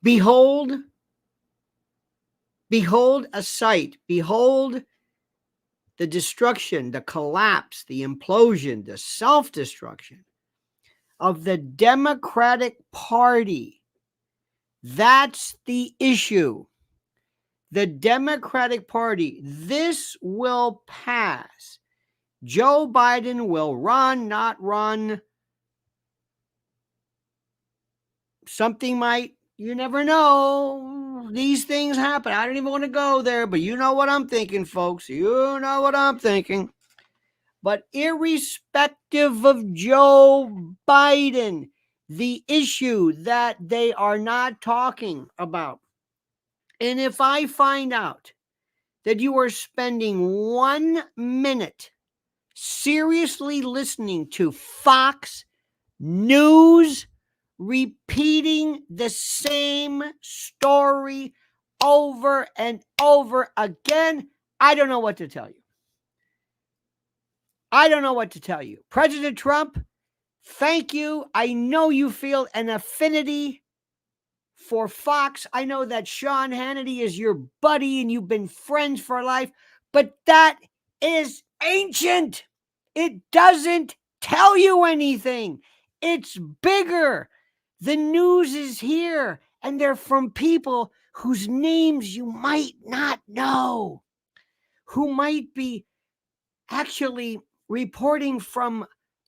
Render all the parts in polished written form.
Behold a sight. Behold the destruction, the collapse, the implosion, the self-destruction of the Democratic Party. That's the issue. The Democratic Party. This will pass. Joe Biden will run, not run. Something might, you never know. These things happen. I don't even want to go there, but you know what I'm thinking, folks. You know what I'm thinking. But irrespective of Joe Biden, the issue that they are not talking about, and if I find out that you are spending 1 minute seriously listening to Fox News repeating the same story over and over again, I don't know what to tell you. I don't know what to tell you. President Trump, thank you. I know you feel an affinity for Fox. I know that Sean Hannity is your buddy and you've been friends for life, but that is ancient. It doesn't tell you anything. It's bigger. The news is here, and they're from people whose names you might not know, who might be actually reporting from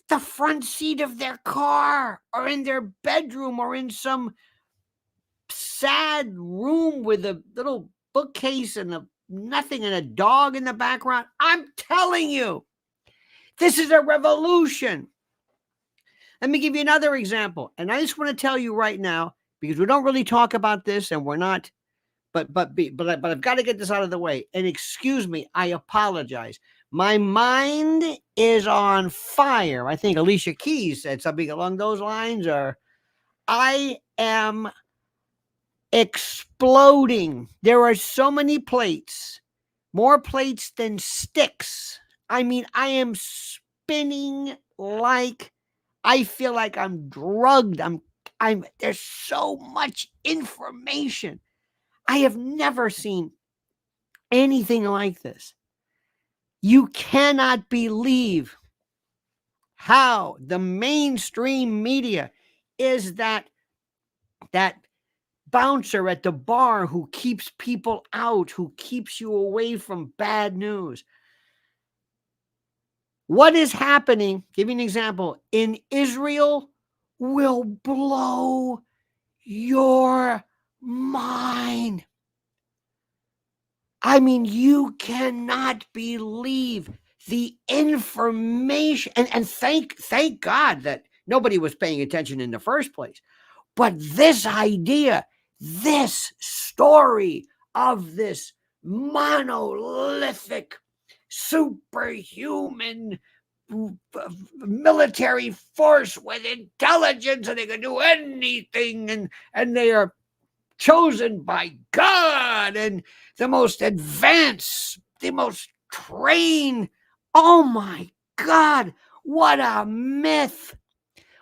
the front seat of their car or in their bedroom or in some sad room with a little bookcase and nothing and a dog in the background. I'm telling you, this is a revolution. Let me give you another example. And I just want to tell you right now, because we don't really talk about this and we're not, but I've got to get this out of the way. And excuse me, I apologize. My mind is on fire. I think Alicia Keys said something along those lines, or I am exploding. There are so many plates, more plates than sticks. I mean, I am spinning like I feel like I'm drugged. There's so much information. I have never seen anything like this. You cannot believe how the mainstream media is that bouncer at the bar who keeps people out, who keeps you away from bad news. What is happening, give you an example, in Israel will blow your mind. I mean, you cannot believe the information. And thank God that nobody was paying attention in the first place. But this idea, this story of this monolithic, superhuman military force with intelligence, and they can do anything, and they are chosen by God, and the most advanced, the most trained. Oh my God, what a myth.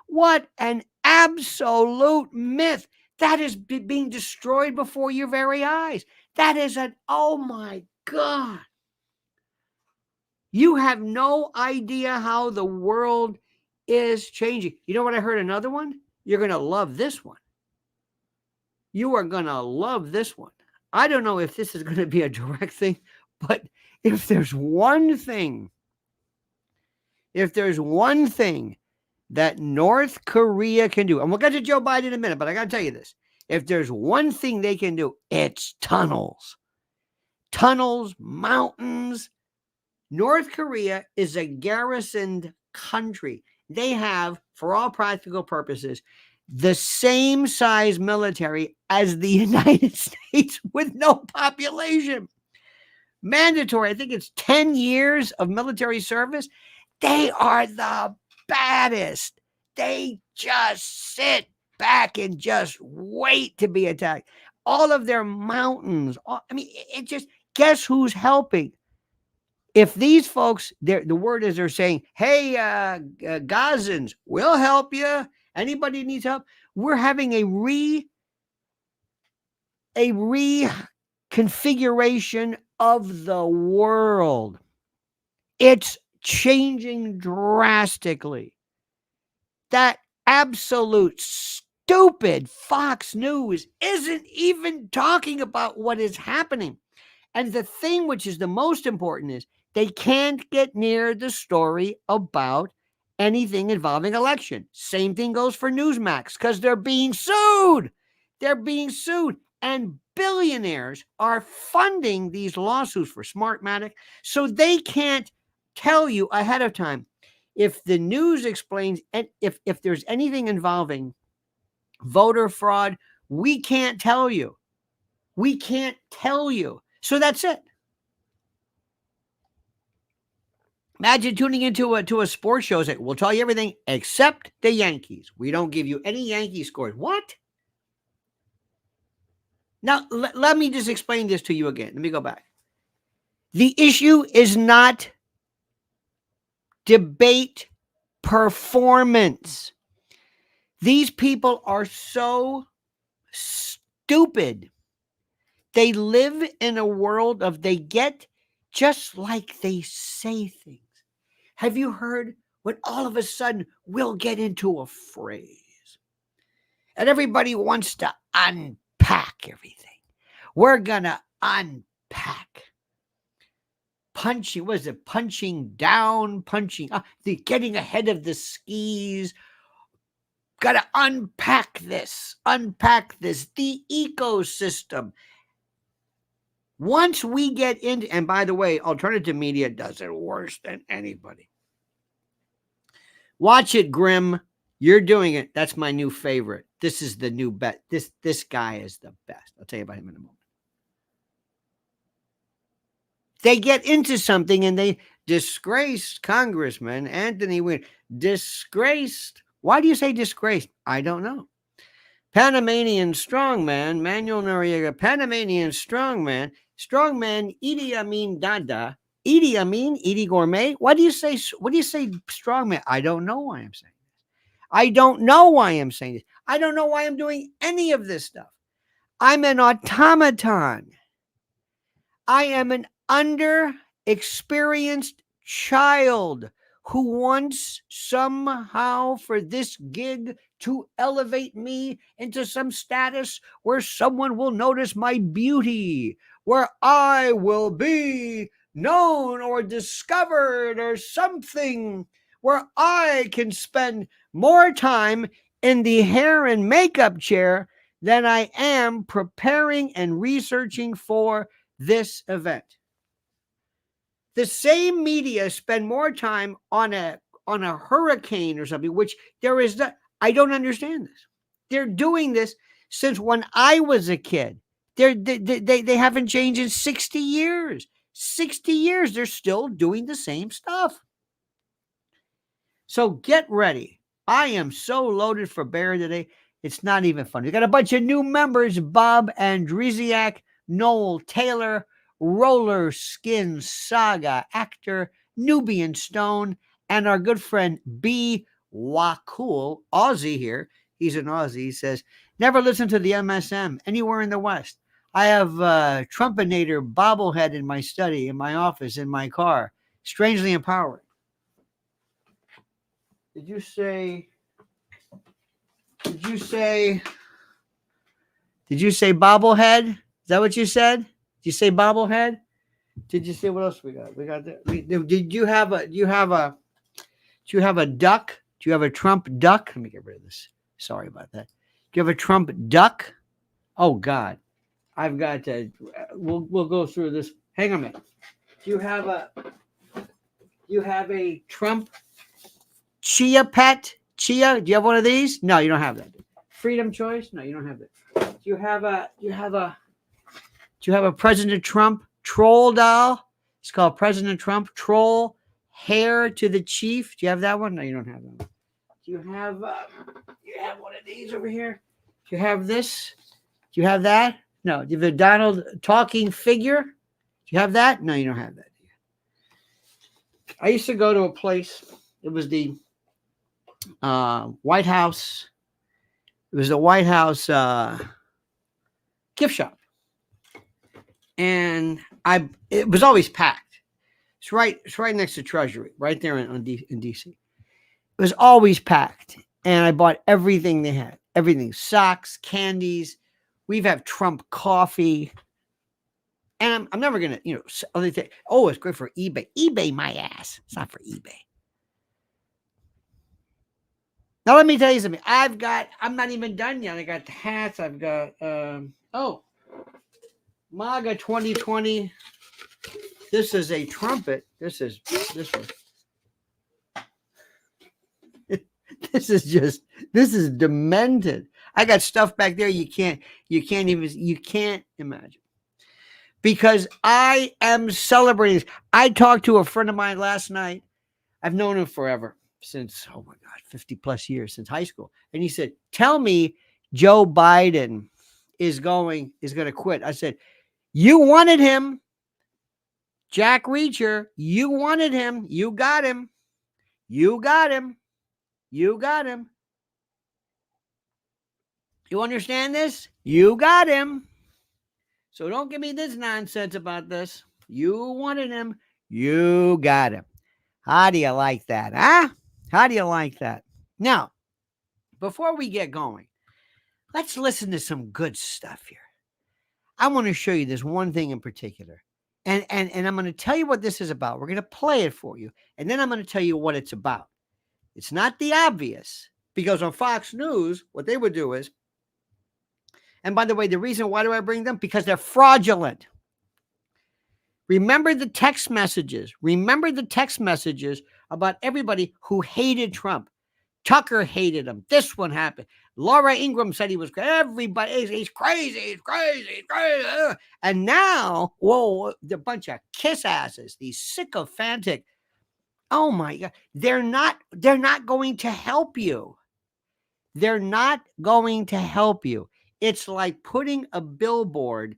What an absolute myth. That is being destroyed before your very eyes. That is oh my God. You have no idea how the world is changing. You know what I heard another one? You're going to love this one. You are going to love this one. I don't know if this is going to be a direct thing, but if there's one thing that North Korea can do, and we'll get to Joe Biden in a minute, but I got to tell you this. If there's one thing they can do, it's tunnels. Tunnels, mountains. North Korea is a garrisoned country. They have, for all practical purposes, the same size military as the United States with no population. Mandatory, I think it's 10 years of military service. They are the baddest. They just sit back and just wait to be attacked. All of their mountains. It just, guess who's helping? If these folks, the word is they're saying, hey, Gazans, we'll help you. Anybody needs help? We're having a a reconfiguration of the world. It's changing drastically. That absolute stupid Fox News isn't even talking about what is happening. And the thing which is the most important is they can't get near the story about anything involving election. Same thing goes for Newsmax because they're being sued. They're being sued. And billionaires are funding these lawsuits for Smartmatic, so they can't tell you ahead of time. If the news explains, and if there's anything involving voter fraud, we can't tell you. We can't tell you. So that's it. Imagine tuning into a sports show. Like, we'll tell you everything except the Yankees. We don't give you any Yankee scores. What? Now, let me just explain this to you again. Let me go back. The issue is not debate performance. These people are so stupid. They live in a world of they get just like they say things. Have you heard when all of a sudden we'll get into a phrase and everybody wants to unpack everything? We're going to unpack. Punching, what is it? Punching down, punching up, getting ahead of the skis. Got to unpack this, the ecosystem. Once we get into, and by the way, alternative media does it worse than anybody. Watch it, Grim. You're doing it. That's my new favorite. This is the new bet. This guy is the best. I'll tell you about him in a moment. They get into something and they disgraced Congressman Anthony Weiner. Disgraced. Why do you say disgraced? I don't know. Panamanian strongman, Manuel Noriega, Panamanian strongman, Idi Amin Dada, Idi Amin, Idi Gourmet. What do you say strongman? I don't know why I'm saying this. I don't know why I'm saying this. I don't know why I'm doing any of this stuff. I'm an automaton. I am an underexperienced child who wants somehow for this gig to elevate me into some status where someone will notice my beauty, where I will be known or discovered or something, where I can spend more time in the hair and makeup chair than I am preparing and researching for this event. The same media spend more time on a hurricane or something, which there is not. I don't understand this. They're doing this since when I was a kid. They haven't changed in 60 years. 60 years, they're still doing the same stuff. So get ready. I am so loaded for bear today. It's not even funny. We got a bunch of new members: Bob Andrziak, Noel Taylor, Roller Skin Saga actor, Nubian Stone, and our good friend B. Wakul, Aussie here. He's an Aussie. He says, never listen to the MSM anywhere in the West. I have a Trumpinator bobblehead in my study, in my office, in my car. Strangely empowering. Did you say bobblehead? Is that what you said? Did you say bobblehead? Did you say what else we got? We got that. Did you have a duck? Do you have a Trump duck? Let me get rid of this. Sorry about that. Do you have a Trump duck? Oh God, I've got to. We'll go through this. Hang on a minute. Do you have a Trump chia pet? Chia? Do you have one of these? No, you don't have that. Freedom choice? No, you don't have that. Do you have a President Trump troll doll? It's called President Trump troll hair to the chief. Do you have that one? No, you don't have that one. Do you have one of these over here? Do you have this? Do you have that? No. Do you have a Donald talking figure? Do you have that? No, you don't have that. I used to go to a place. It was the White House. It was the White House gift shop. And it was always packed. It's right next to Treasury, right there in DC. It was always packed. And I bought everything they had. Everything. Socks, candies. We've had Trump coffee. And I'm never going to, other thing. Oh, it's great for eBay. eBay my ass. It's not for eBay. Now, let me tell you something. I'm not even done yet. I got the hats. I've got, MAGA 2020. This is a trumpet. This is one. This is demented. I got stuff back there you can't imagine. Because I am celebrating this. I talked to a friend of mine last night. I've known him forever, since, 50 plus years, since high school. And he said, tell me Joe Biden is going to quit. I said, you wanted him. Jack Reacher, you wanted him. You got him. You got him. You got him. You understand this? You got him. So don't give me this nonsense about this. You wanted him. You got him. How do you like that? Huh? How do you like that? Now, before we get going, let's listen to some good stuff here. I want to show you this one thing in particular. And I'm going to tell you what this is about. We're going to play it for you. And then I'm going to tell you what it's about. It's not the obvious. Because on Fox News, what they would do is, and by the way, the reason why do I bring them? Because they're fraudulent. Remember the text messages. Remember the text messages about everybody who hated Trump. Tucker hated him. This one happened. Laura Ingraham said he was everybody. He's crazy. He's crazy. He's crazy. And now, whoa, the bunch of kiss asses. These sycophantic. Oh my God! They're not going to help you. They're not going to help you. It's like putting a billboard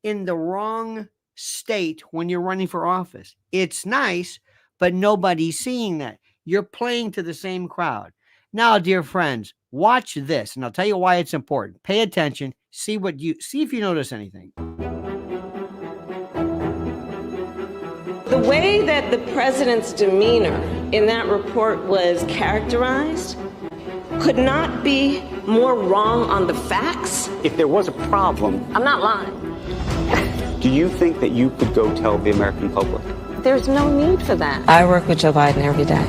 in the wrong state when you're running for office. It's nice, but nobody's seeing that. You're playing to the same crowd. Now, dear friends, watch this, and I'll tell you why it's important. Pay attention. See if you notice anything. The way that the president's demeanor in that report was characterized could not be more wrong on the facts. If there was a problem, I'm not lying. do you think that you could go tell the American public? There's no need for that. I work with Joe Biden every day.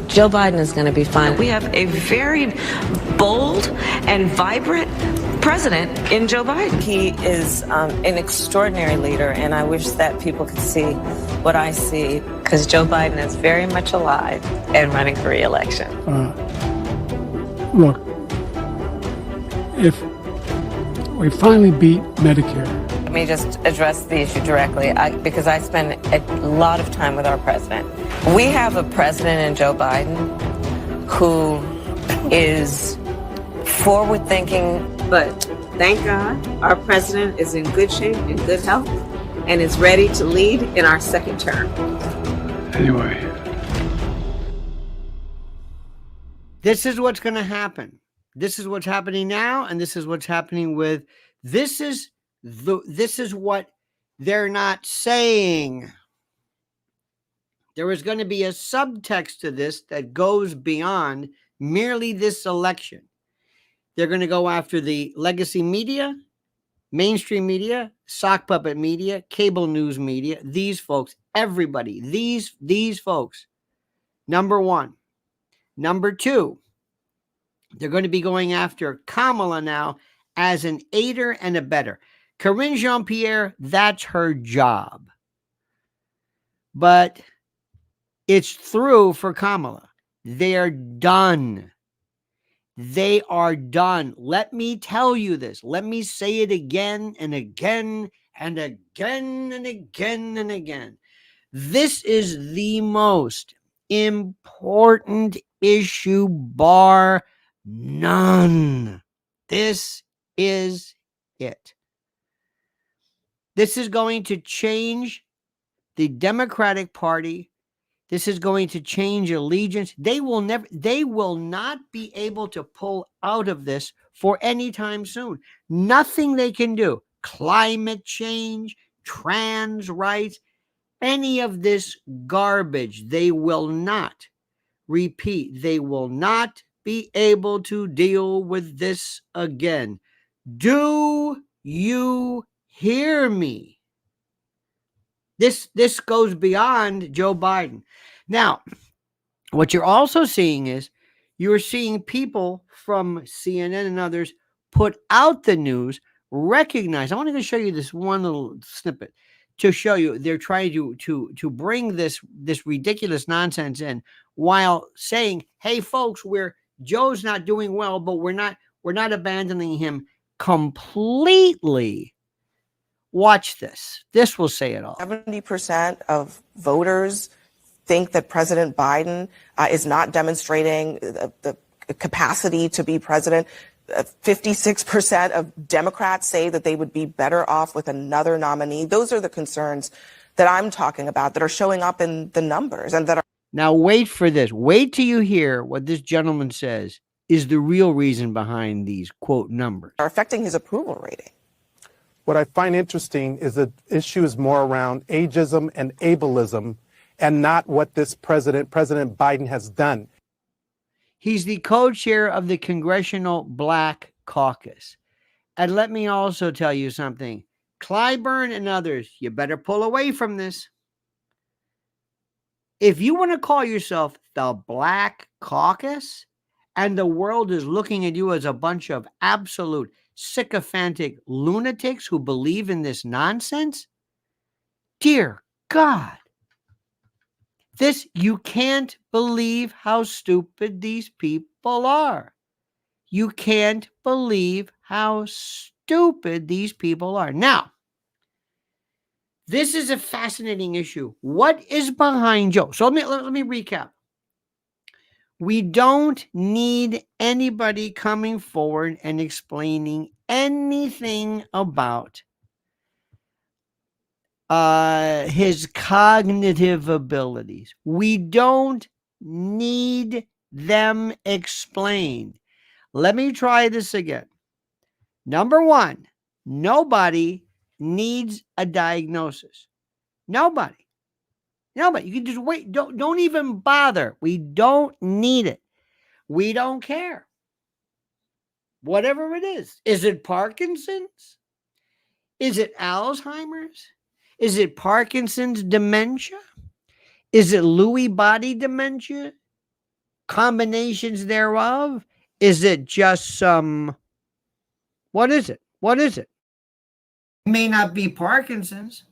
Joe Biden is going to be fine. We have a very bold and vibrant president in Joe Biden. He is an extraordinary leader, and I wish that people could see what I see, because Joe Biden is very much alive and running for re-election. Look, if we finally beat Medicare. Let me just address the issue directly, because I spend a lot of time with our president. We have a president in Joe Biden who is forward-thinking. But thank God our president is in good shape, in good health, and is ready to lead in our second term. Anyway. This is what's going to happen. This is what's happening now, and this is what's happening with this is what they're not saying. There is going to be a subtext to this that goes beyond merely this election. They're going to go after the legacy media, mainstream media, sock puppet media, cable news media, these folks, everybody, these folks. Number one. Number two, they're going to be going after Kamala now as an aider and abetter. Karine Jean-Pierre, that's her job. But it's through for Kamala. They're done. They are done. Let me tell you this. Let me say it again and again and again and again and again. This is the most important issue bar none. This is it. This is going to change the Democratic Party. This is going to change allegiance. They will not be able to pull out of this for any time soon. Nothing they can do. Climate change, trans rights, any of this garbage. They will not, repeat, they will not be able to deal with this again. Do you hear me? This goes beyond Joe Biden. Now, what you're also seeing is you're seeing people from CNN and others put out the news, recognize. I want to show you this one little snippet to show you they're trying to bring this ridiculous nonsense in while saying, "Hey, folks, Joe's not doing well, but we're not abandoning him completely." Watch this. This will say it all. 70% of voters think that President Biden is not demonstrating the capacity to be president. 56% of Democrats say that they would be better off with another nominee. Those are the concerns that I'm talking about that are showing up in the numbers and that are. Now, wait for this. Wait till you hear what this gentleman says is the real reason behind these, quote, numbers. Are affecting his approval rating. What I find interesting is the issue is more around ageism and ableism and not what this President Biden has done. He's the co-chair of the Congressional Black Caucus. And let me also tell you something. Clyburn and others, you better pull away from this. If you want to call yourself the Black Caucus and the world is looking at you as a bunch of absolute sycophantic lunatics who believe in this nonsense, dear God, you can't believe how stupid these people are. You can't believe how stupid these people are. Now, this is a fascinating issue. What is behind Joe? So let me recap. We don't need anybody coming forward and explaining anything about his cognitive abilities. We don't need them explained. Let me try this again. Number one, nobody needs a diagnosis. Nobody. You can just wait. Don't even bother. We don't need it. We don't care. Whatever it is. Is it Parkinson's? Is it Alzheimer's? Is it Parkinson's dementia? Is it Lewy body dementia? Combinations thereof? Is it just some, what is it? It may not be Parkinson's.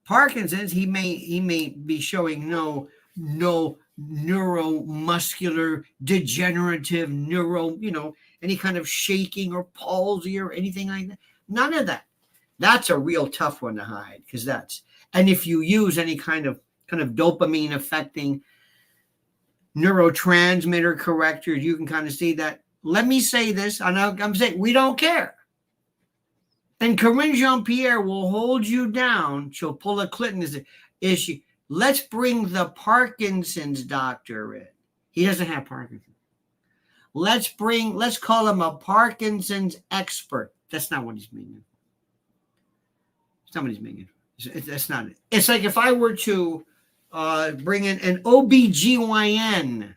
He may be showing no neuromuscular degenerative any kind of shaking or palsy or anything like that. None of that. That's a real tough one to hide and if you use any kind of dopamine affecting neurotransmitter correctors, you can kind of see that. Let me say this, and I'm saying we don't care. And Karine Jean-Pierre will hold you down. She'll pull a Clinton issue. Let's bring the Parkinson's doctor in. He doesn't have Parkinson's. Let's call him a Parkinson's expert. That's not what he's meaning. It's not what he's meaning. That's not it. It's like if I were to bring in an OBGYN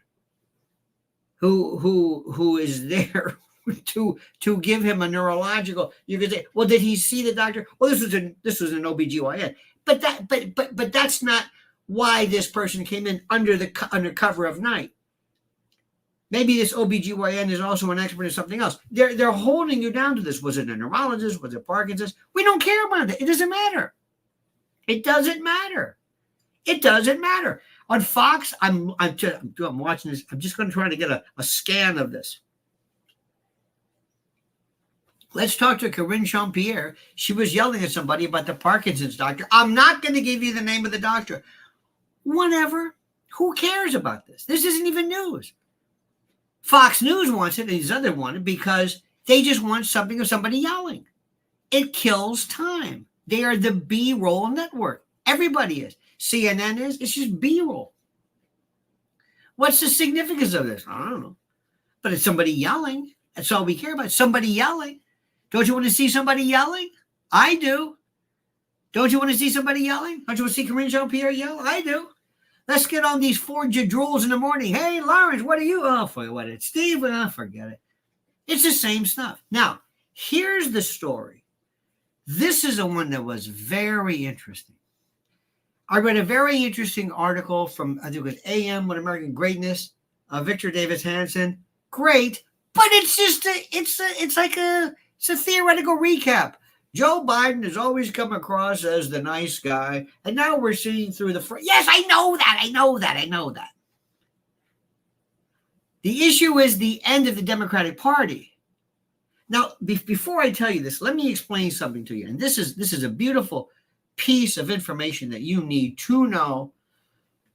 who is there to give him a neurological, you could say, well, did he see the doctor? Well, this was an OBGYN. But that's not why this person came in under cover of night. Maybe this OBGYN is also an expert in something else. They're holding you down to this. Was it a neurologist? Was it Parkinson's? We don't care about it. It doesn't matter. It doesn't matter. It doesn't matter. On Fox, I'm watching this. I'm just going to try to get a scan of this. Let's talk to Karine Jean-Pierre. She was yelling at somebody about the Parkinson's doctor. I'm not going to give you the name of the doctor. Whatever. Who cares about this? This isn't even news. Fox News wants it, and these others want it because they just want something of somebody yelling. It kills time. They are the B-roll network. Everybody is. CNN is. It's just B-roll. What's the significance of this? I don't know. But it's somebody yelling. That's all we care about. Somebody yelling. Don't you want to see somebody yelling? I do. Don't you want to see somebody yelling? Don't you want to see Corinne Jean-Pierre yell? I do. Let's get on these 4 jadrules in the morning. Hey, Lawrence, what are you? Oh, forget what it's Steve. Oh, forget it. It's the same stuff. Now, here's the story. This is the one that was very interesting. I read a very interesting article from, I think it was AM on American Greatness, Victor Davis Hanson. Great, but it's just it's a theoretical recap. Joe Biden has always come across as the nice guy, and now we're seeing through the yes, I know that. The issue is the end of the Democratic Party. Now, before I tell you this, let me explain something to you. And this is a beautiful piece of information that you need to know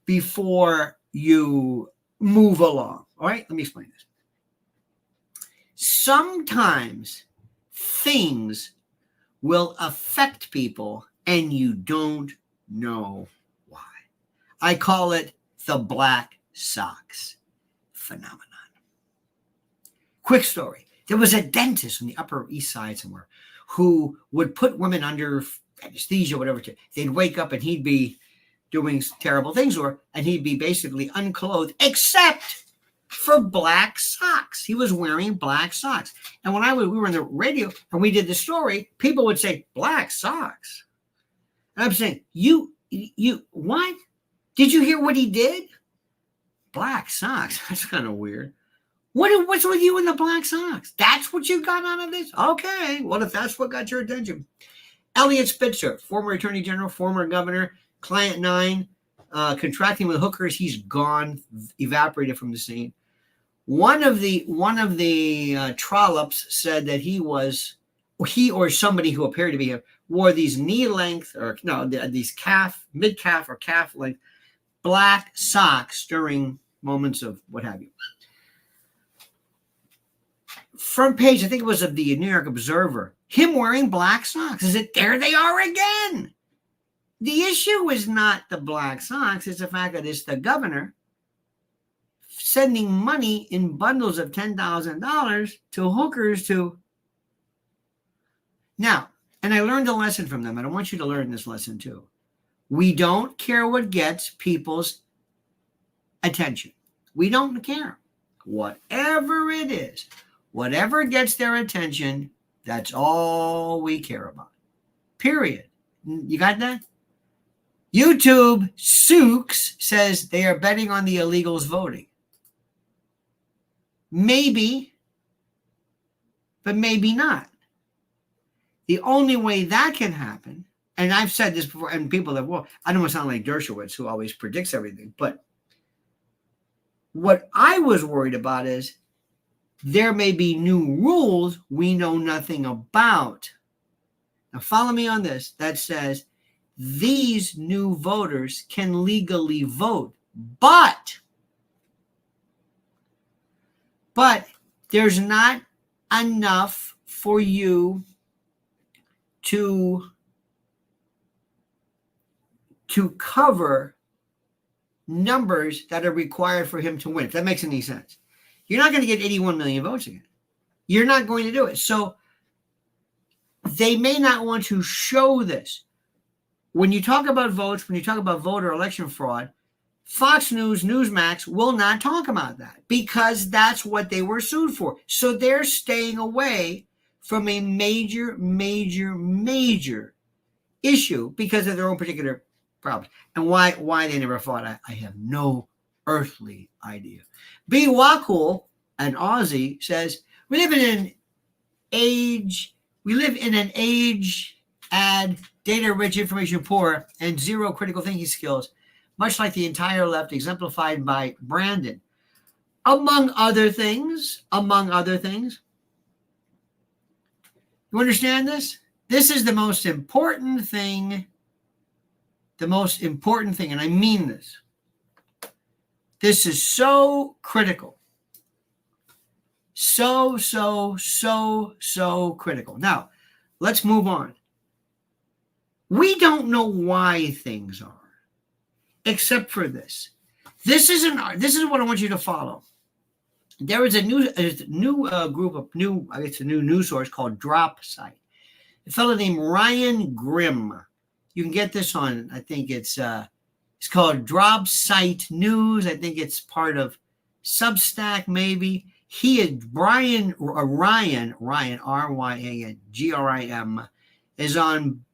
before you move along. All right, let me explain this. Sometimes things will affect people and you don't know why. I call it the black socks phenomenon. Quick story. There was a dentist on the Upper East Side somewhere who would put women under anesthesia, whatever. They'd wake up and he'd be doing terrible things to her, and he'd be basically unclothed except for black socks. He was wearing black socks. And when we were on the radio and we did the story, people would say, black socks. And I'm saying, you, what? Did you hear what he did? Black socks. That's kind of weird. What's with you in the black socks? That's what you got out of this? Okay. Well, if that's what got your attention. Elliot Spitzer, former attorney general, former governor, Client 9, contracting with hookers. He's gone, evaporated from the scene. One of the trollops said that he or somebody who appeared to be him wore these knee length these mid-calf or calf length black socks during moments of what have you. Front page, I think it was of the New York Observer, him wearing black socks. Is it there they are again? The issue is not the black socks. It's the fact that it's the governor sending money in bundles of $10,000 to hookers to. Now, and I learned a lesson from them. And I want you to learn this lesson too. We don't care what gets people's attention. We don't care. Whatever it is, whatever gets their attention, that's all we care about. Period. You got that? YouTube Sooks says they are betting on the illegals voting. Maybe, but maybe not. The only way that can happen, and I've said this before, and people have, well, I don't want to sound like Dershowitz, who always predicts everything, but what I was worried about is there may be new rules we know nothing about. Now, follow me on this. That says these new voters can legally vote, but there's not enough for you to cover numbers that are required for him to win, if that makes any sense. You're not going to get 81 million votes again. You're not going to do it. So they may not want to show this. When you talk about votes, when you talk about voter election fraud, Fox News, Newsmax will not talk about that because that's what they were sued for. So they're staying away from a major, major, major issue because of their own particular problems. And why they never fought, I have no earthly idea. Bwahahahaha, an Aussie, says, we live in an age data-rich, information poor, and zero critical thinking skills, much like the entire left, exemplified by Brandon. Among other things, you understand this? This is the most important thing, and I mean this. This is so critical. So critical. Now, let's move on. We don't know why things are, except for this. This is what I want you to follow. There is a new news source called Drop Site. A fellow named Ryan Grimm You can get this on, I think it's called Drop Site News. I think it's part of Substack, maybe. He is Ryan, R-Y-A-N, G-R-I-M, is on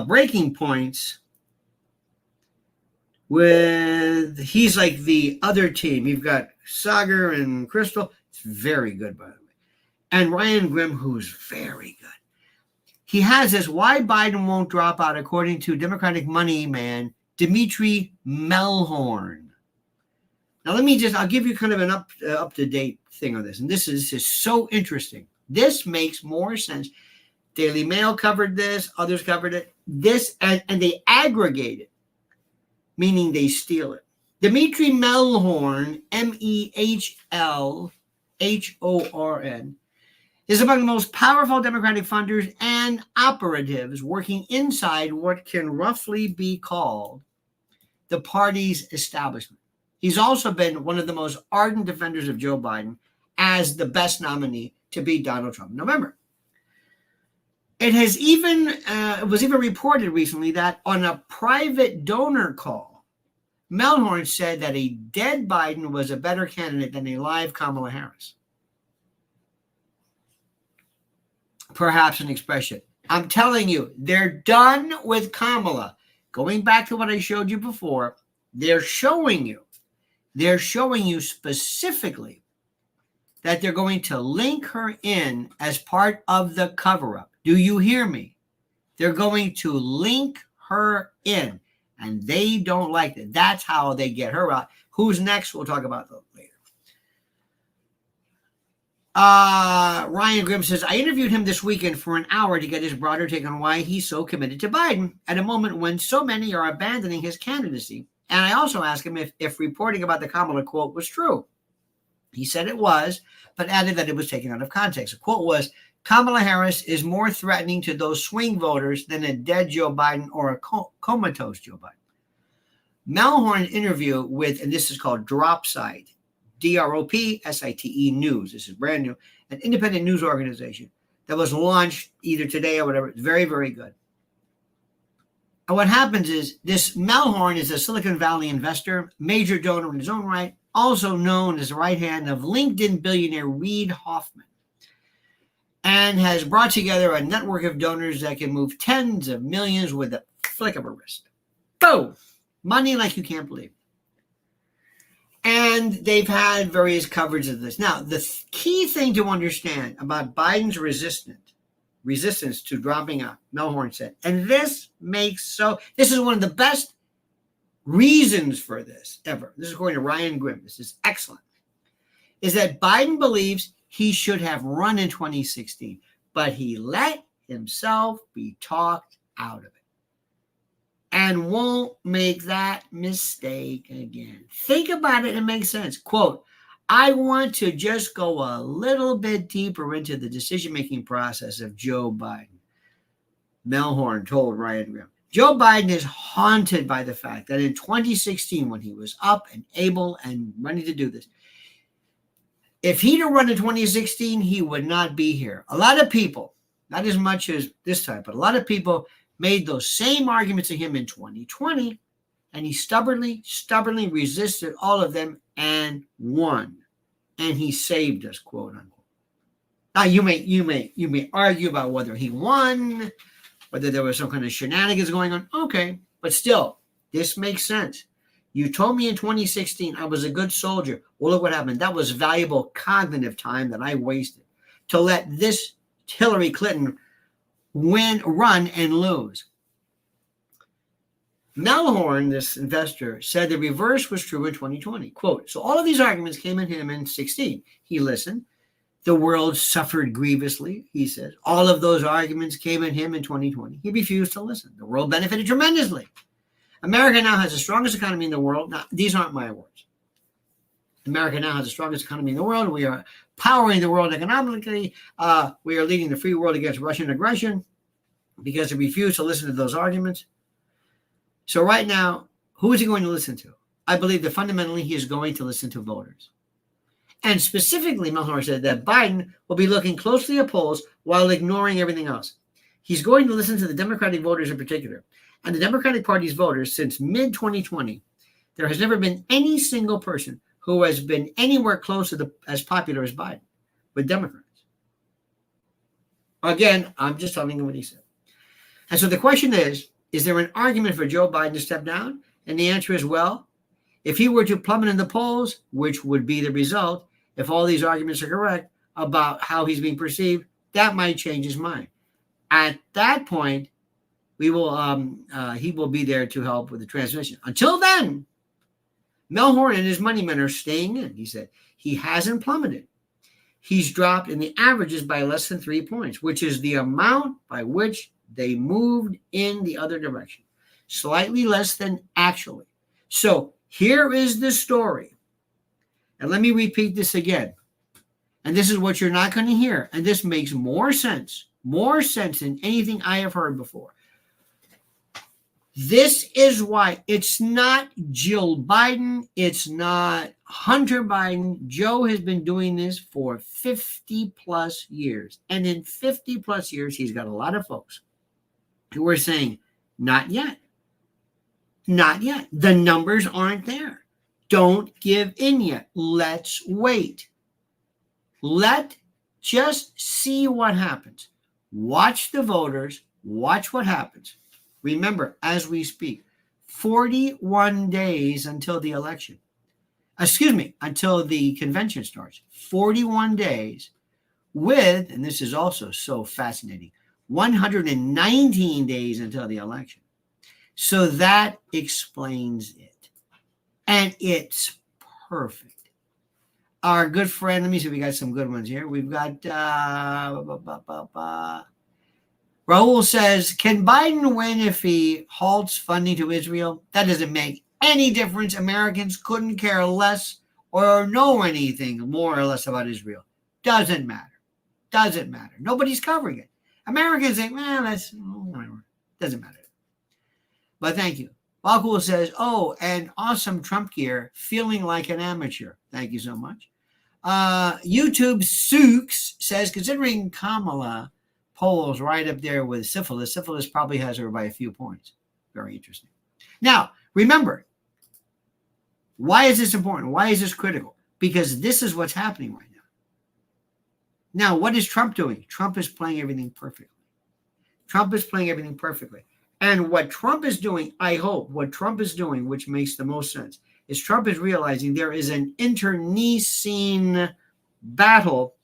Breaking Points with, he's like the other team. You've got Sagar and Crystal. It's very good, by the way. And Ryan Grimm, who's very good. He has this, why Biden won't drop out, according to Democratic money man, Dimitri Melhorn. Now, I'll give you kind of an up-to-date thing on this. And this is so interesting. This makes more sense. Daily Mail covered this. Others covered it. And they aggregate it, meaning they steal it. Dimitri Melhorn, Mehlhorn, is among the most powerful Democratic funders and operatives working inside what can roughly be called the party's establishment. He's also been one of the most ardent defenders of Joe Biden as the best nominee to beat Donald Trump in November. It was even reported recently that on a private donor call, Melhorn said that a dead Biden was a better candidate than a live Kamala Harris. Perhaps an expression. I'm telling you, they're done with Kamala. Going back to what I showed you before, they're showing you specifically that they're going to link her in as part of the cover-up. Do you hear me? They're going to link her in, and they don't like it. That's how they get her out. Who's next? We'll talk about that later. Ryan Grimm says, I interviewed him this weekend for an hour to get his broader take on why he's so committed to Biden at a moment when so many are abandoning his candidacy. And I also asked him if reporting about the Kamala quote was true. He said it was, but added that it was taken out of context. The quote was, Kamala Harris is more threatening to those swing voters than a dead Joe Biden or a comatose Joe Biden. Melhorn's interview with, and this is called Drop Site, D-R-O-P-S-I-T-E News. This is brand new, an independent news organization that was launched either today or whatever. It's very, very good. And what happens is this Melhorn is a Silicon Valley investor, major donor in his own right, also known as the right hand of LinkedIn billionaire Reid Hoffman, and has brought together a network of donors that can move tens of millions with a flick of a wrist. Boom! Money like you can't believe. And they've had various coverage of this. Now, the key thing to understand about Biden's resistance to dropping out, Melhorn said, and this is one of the best reasons for this ever. This is according to Ryan Grimm. This is excellent. Is that Biden believes he should have run in 2016, but he let himself be talked out of it and won't make that mistake again. Think about it. It makes sense. Quote, I want to just go a little bit deeper into the decision-making process of Joe Biden, Melhorn told Ryan Grimm. Joe Biden is haunted by the fact that in 2016, when he was up and able and ready to do this, if he'd have run in 2016, he would not be here. A lot of people, not as much as this time, but a lot of people made those same arguments to him in 2020, and he stubbornly resisted all of them and won. And he saved us, quote unquote. Now you may argue about whether he won, whether there was some kind of shenanigans going on. Okay, but still, this makes sense. You told me in 2016 I was a good soldier. Well, look what happened. That was valuable cognitive time that I wasted to let this Hillary Clinton run and lose. Melhorn, this investor, said the reverse was true in 2020. Quote, so all of these arguments came at him in 2016. He listened. The world suffered grievously, he said. All of those arguments came at him in 2020. He refused to listen. The world benefited tremendously. America now has the strongest economy in the world. Now, these aren't my words. America now has the strongest economy in the world. We are powering the world economically. We are leading the free world against Russian aggression because he refused to listen to those arguments. So right now, who is he going to listen to? I believe that fundamentally he is going to listen to voters. And specifically, Melhorn said that Biden will be looking closely at polls while ignoring everything else. He's going to listen to the Democratic voters in particular. And the Democratic Party's voters, since mid-2020, there has never been any single person who has been anywhere close to as popular as Biden with Democrats. Again, I'm just telling you what he said. And so the question is there an argument for Joe Biden to step down? And the answer is, well, if he were to plummet in the polls, which would be the result, if all these arguments are correct about how he's being perceived, that might change his mind. At that point, he will be there to help with the transition. Until then, Mel Horn and his money men are staying in. He said he hasn't plummeted. He's dropped in the averages by less than 3 points, which is the amount by which they moved in the other direction. Slightly less than actually. So here is the story. And let me repeat this again. And this is what you're not going to hear. And this makes more sense than anything I have heard before. This is why it's not Jill Biden. It's not Hunter Biden. Joe has been doing this for 50 plus years. And in 50 plus years, he's got a lot of folks who are saying, not yet. Not yet. The numbers aren't there. Don't give in yet. Let's wait. Just see what happens. Watch the voters. Watch what happens. Remember, as we speak, 41 days until the election. Until the convention starts. 41 days with, and this is also so fascinating, 119 days until the election. So that explains it. And it's perfect. Our good friend, let me see if we got some good ones here. We've got Raul says, can Biden win if he halts funding to Israel? That doesn't make any difference. Americans couldn't care less or know anything more or less about Israel. Doesn't matter. Doesn't matter. Nobody's covering it. Americans think, that's whatever. Doesn't matter. But thank you. Balcool says, oh, and awesome Trump gear, feeling like an amateur. Thank you so much. YouTube Sooks says, considering Kamala polls right up there with syphilis probably has her by a few points. Very interesting. Now, remember, why is this important? Why is this critical? Because this is what's happening right now. Now, what is Trump doing? Trump is playing everything perfectly. And what Trump is doing, I hope, which makes the most sense, is Trump is realizing there is an internecine battle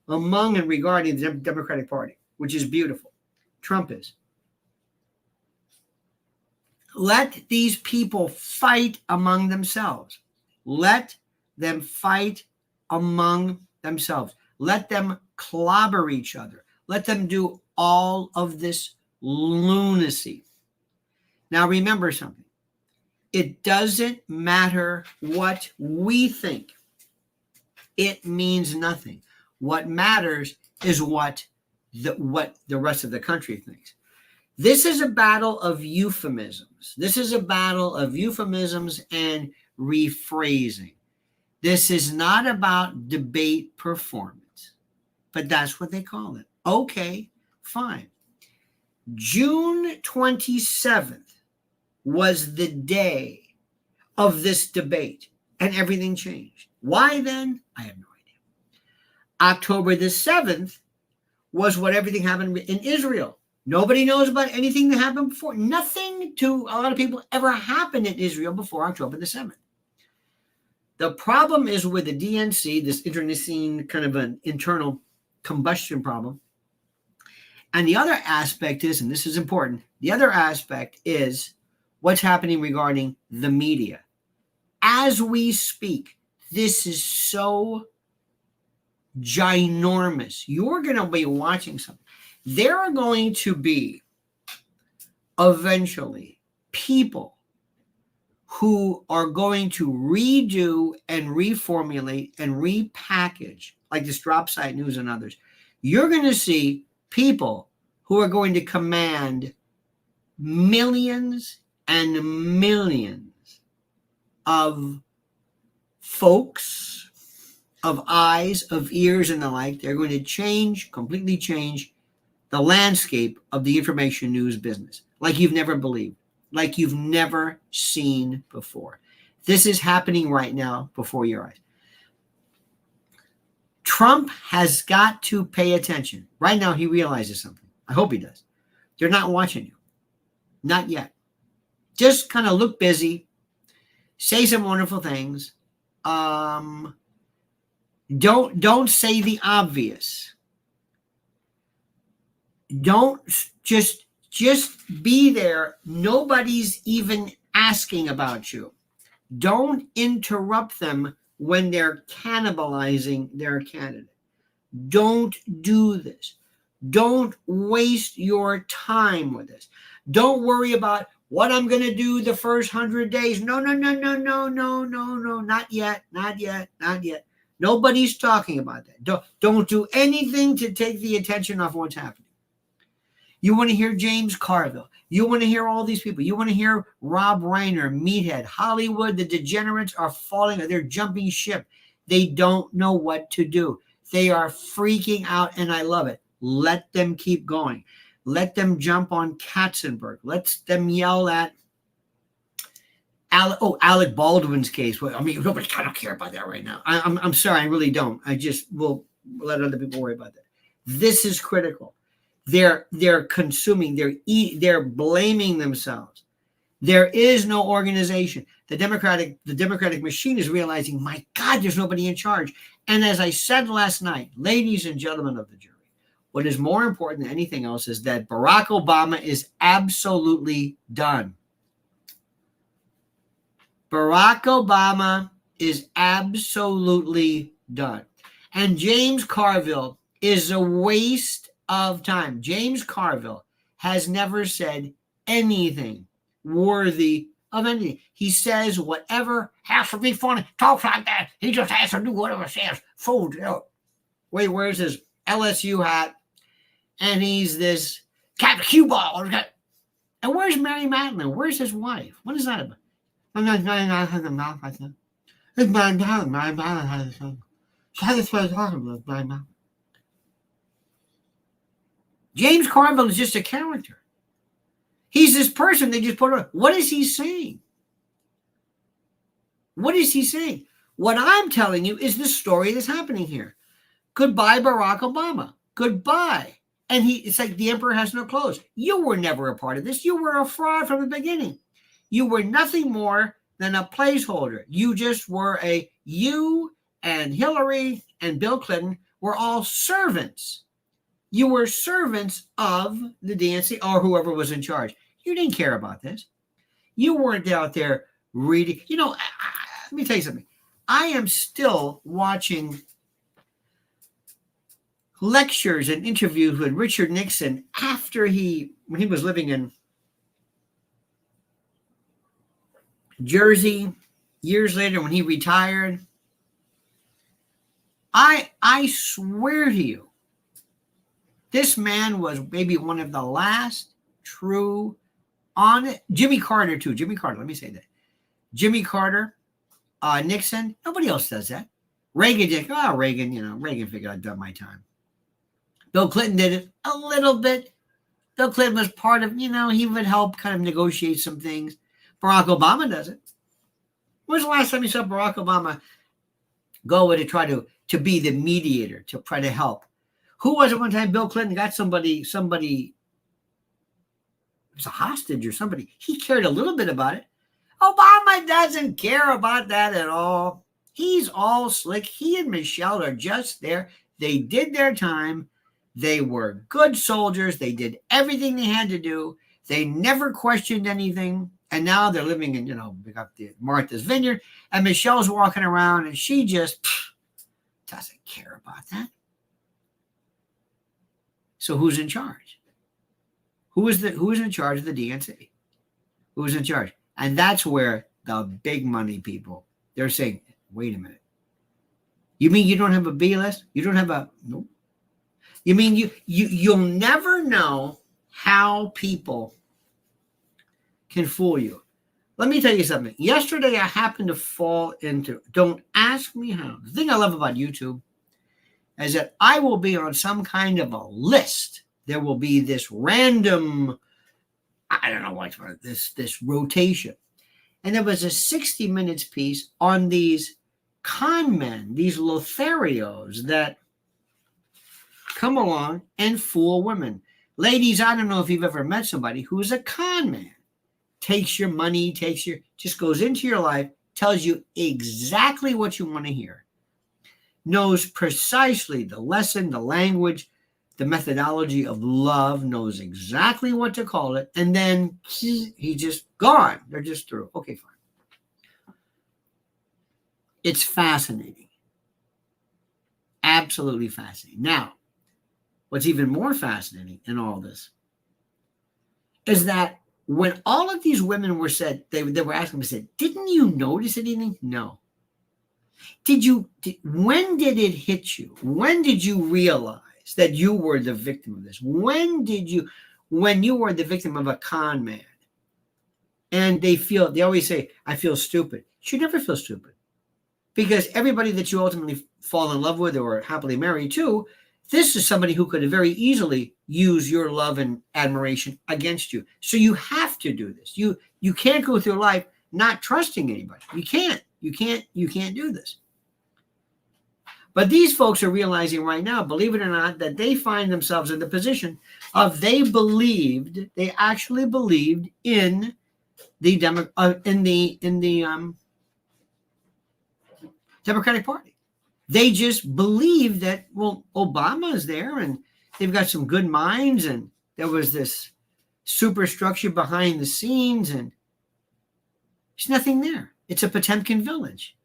among and regarding the Democratic Party, which is beautiful. Trump is. Let these people fight among themselves. Let them fight among themselves. Let them clobber each other. Let them do all of this lunacy. Now, remember something. It doesn't matter what we think. It means nothing. What matters is what the rest of the country thinks. This is a battle of euphemisms. And rephrasing. This is not about debate performance, but that's what they call it. Okay, fine. June 27th was the day of this debate, and everything changed. Why then? I have no idea. October the 7th was what everything happened in Israel. Nobody knows about anything that happened before. Nothing to a lot of people ever happened in Israel before October the 7th. The problem is with the DNC, this internecine kind of an internal combustion problem. And the other aspect is, and this is important, the other aspect is what's happening regarding the media. As we speak, this is so ginormous. You're going to be watching something. There are going to be eventually people who are going to redo and reformulate and repackage, like this Drop Site News and others. You're going to see people who are going to command millions and millions of folks, of eyes, of ears, and the like. They're going to change, completely change the landscape of the information news business like you've never believed, like you've never seen before. This is happening right now before your eyes. Trump has got to pay attention. Right now, he realizes something. I hope he does. They're not watching you. Not yet. Just kind of look busy. Say some wonderful things. Don't say the obvious. Don't just be there. Nobody's even asking about you. Don't interrupt them when they're cannibalizing their candidate. Don't do this. Don't waste your time with this. Don't worry about what I'm going to do the first 100 days. No, not yet. Nobody's talking about that. Don't do anything to take the attention off what's happening. You want to hear James Carville. You want to hear all these people. You want to hear Rob Reiner, Meathead, Hollywood. The degenerates are falling. They're jumping ship. They don't know what to do. They are freaking out, and I love it. Let them keep going. Let them jump on Katzenberg. Let them yell at Alec Baldwin's case. Well, I mean, I don't care about that right now. I'm sorry, I really don't. I just will let other people worry about that. This is critical. They're consuming. They're blaming themselves. There is no organization. The Democratic machine is realizing, my God, there's nobody in charge. And as I said last night, ladies and gentlemen of the jury, what is more important than anything else is that Barack Obama is absolutely done. Barack Obama is absolutely done. And James Carville is a waste of time. James Carville has never said anything worthy of anything. He says whatever has to be funny. Talks like that. He just has to do whatever he says. Fool. Wait, he wears his LSU hat, and he's this Captain Cue Ball. And where's Mary Madeline? Where's his wife? What is that about? James Carville is just a character. He's this person they just put on. What is he saying? What is he saying? What I'm telling you is the story that's happening here. Goodbye, Barack Obama. Goodbye. And it's like the emperor has no clothes. You were never a part of this. You were a fraud from the beginning. You were nothing more than a placeholder. You just were you and Hillary and Bill Clinton were all servants. You were servants of the DNC or whoever was in charge. You didn't care about this. You weren't out there reading. Let me tell you something. I am still watching lectures and interviews with Richard Nixon after when he was living in Jersey, years later when he retired. I swear to you, this man was maybe one of the last true Jimmy Carter too. Jimmy Carter, let me say that. Jimmy Carter, Nixon, nobody else does that. Reagan did. Reagan figured I'd done my time. Bill Clinton did it a little bit. Bill Clinton was part of, he would help kind of negotiate some things. Barack Obama does it. When was the last time you saw Barack Obama go to try to be the mediator, to try to help? Who was it one time Bill Clinton got somebody, it was a hostage or somebody. He cared a little bit about it. Obama doesn't care about that at all. He's all slick. He and Michelle are just there. They did their time. They were good soldiers. They did everything they had to do. They never questioned anything. And now they're living in, we got the Martha's Vineyard, and Michelle's walking around, and she just doesn't care about that. So who's in charge? Who is in charge of the DNC? Who's in charge? And that's where the big money people, they're saying, wait a minute. You mean you don't have a B list? You don't have nope. You mean you'll never know how people can fool you. Let me tell you something. Yesterday, I happened to fall into, don't ask me how. The thing I love about YouTube is that I will be on some kind of a list there will be this random, I don't know what, this rotation. And there was a 60 Minutes piece on these con men, these Lotharios that come along and fool women. Ladies, I don't know if you've ever met somebody who's a con man. Takes your money, just goes into your life, tells you exactly what you want to hear. Knows precisely the lesson, the language, the methodology of love, knows exactly what to call it, and then he's just gone. They're just through. Okay, fine. It's fascinating. Absolutely fascinating. Now, what's even more fascinating in all this is that when all of these women were said, they were asking me, said, didn't you notice anything? No. When did it hit you? When did you realize that you were the victim of this? When you were the victim of a con man? And they always say, I feel stupid. You never feel stupid. Because everybody that you ultimately fall in love with or happily married to, this is somebody who could very easily use your love and admiration against you. So you have to do this. You can't go through life not trusting anybody. You can't do this. But these folks are realizing right now, believe it or not, that they find themselves in the position of they actually believed in the Democratic Party. They just believed that, well, Obama is there and they've got some good minds and there was this superstructure behind the scenes and there's nothing there. It's a Potemkin village.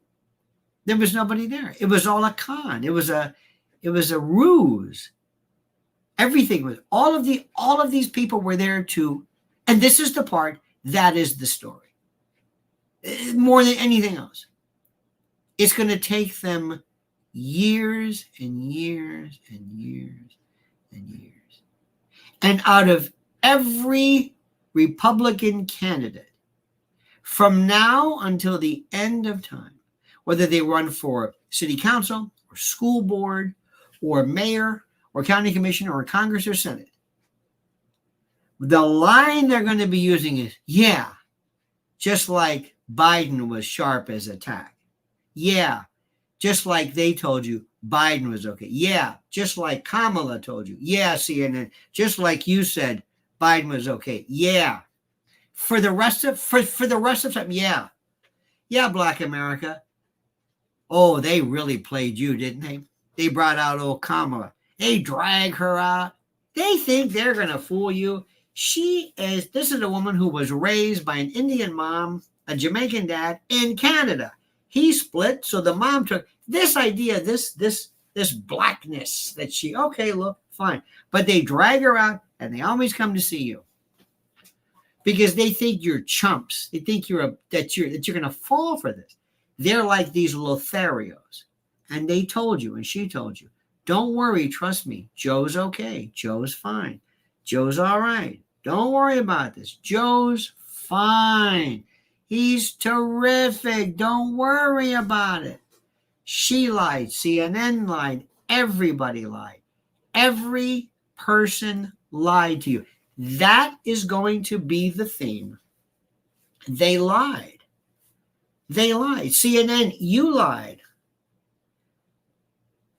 There was nobody there. It was all a con. It was a ruse. Everything was, all of these people were there to, and this is the part that is the story. More than anything else. It's going to take them years and years and years and years. And out of every Republican candidate, from now until the end of time, whether they run for city council or school board or mayor or county commissioner or Congress or Senate, the line they're going to be using is, yeah, just like Biden was sharp as a tack. Yeah, just like they told you Biden was okay. Yeah, just like Kamala told you. Yeah, CNN, just like you said Biden was okay. Yeah. For the rest of time, yeah. Yeah, Black America. Oh, they really played you, didn't they? They brought out old Kamala. They drag her out. They think they're going to fool you. This is a woman who was raised by an Indian mom, a Jamaican dad in Canada. He split, so the mom took this idea, this blackness that okay, look, fine. But they drag her out and they always come to see you. Because they think you're chumps. They think that you're going to fall for this. They're like these Lotharios. And they told you, and she told you, don't worry, trust me. Joe's okay. Joe's fine. Joe's all right. Don't worry about this. Joe's fine. He's terrific. Don't worry about it. She lied. CNN lied. Everybody lied. Every person lied to you. That is going to be the theme. They lied. They lied. CNN, you lied.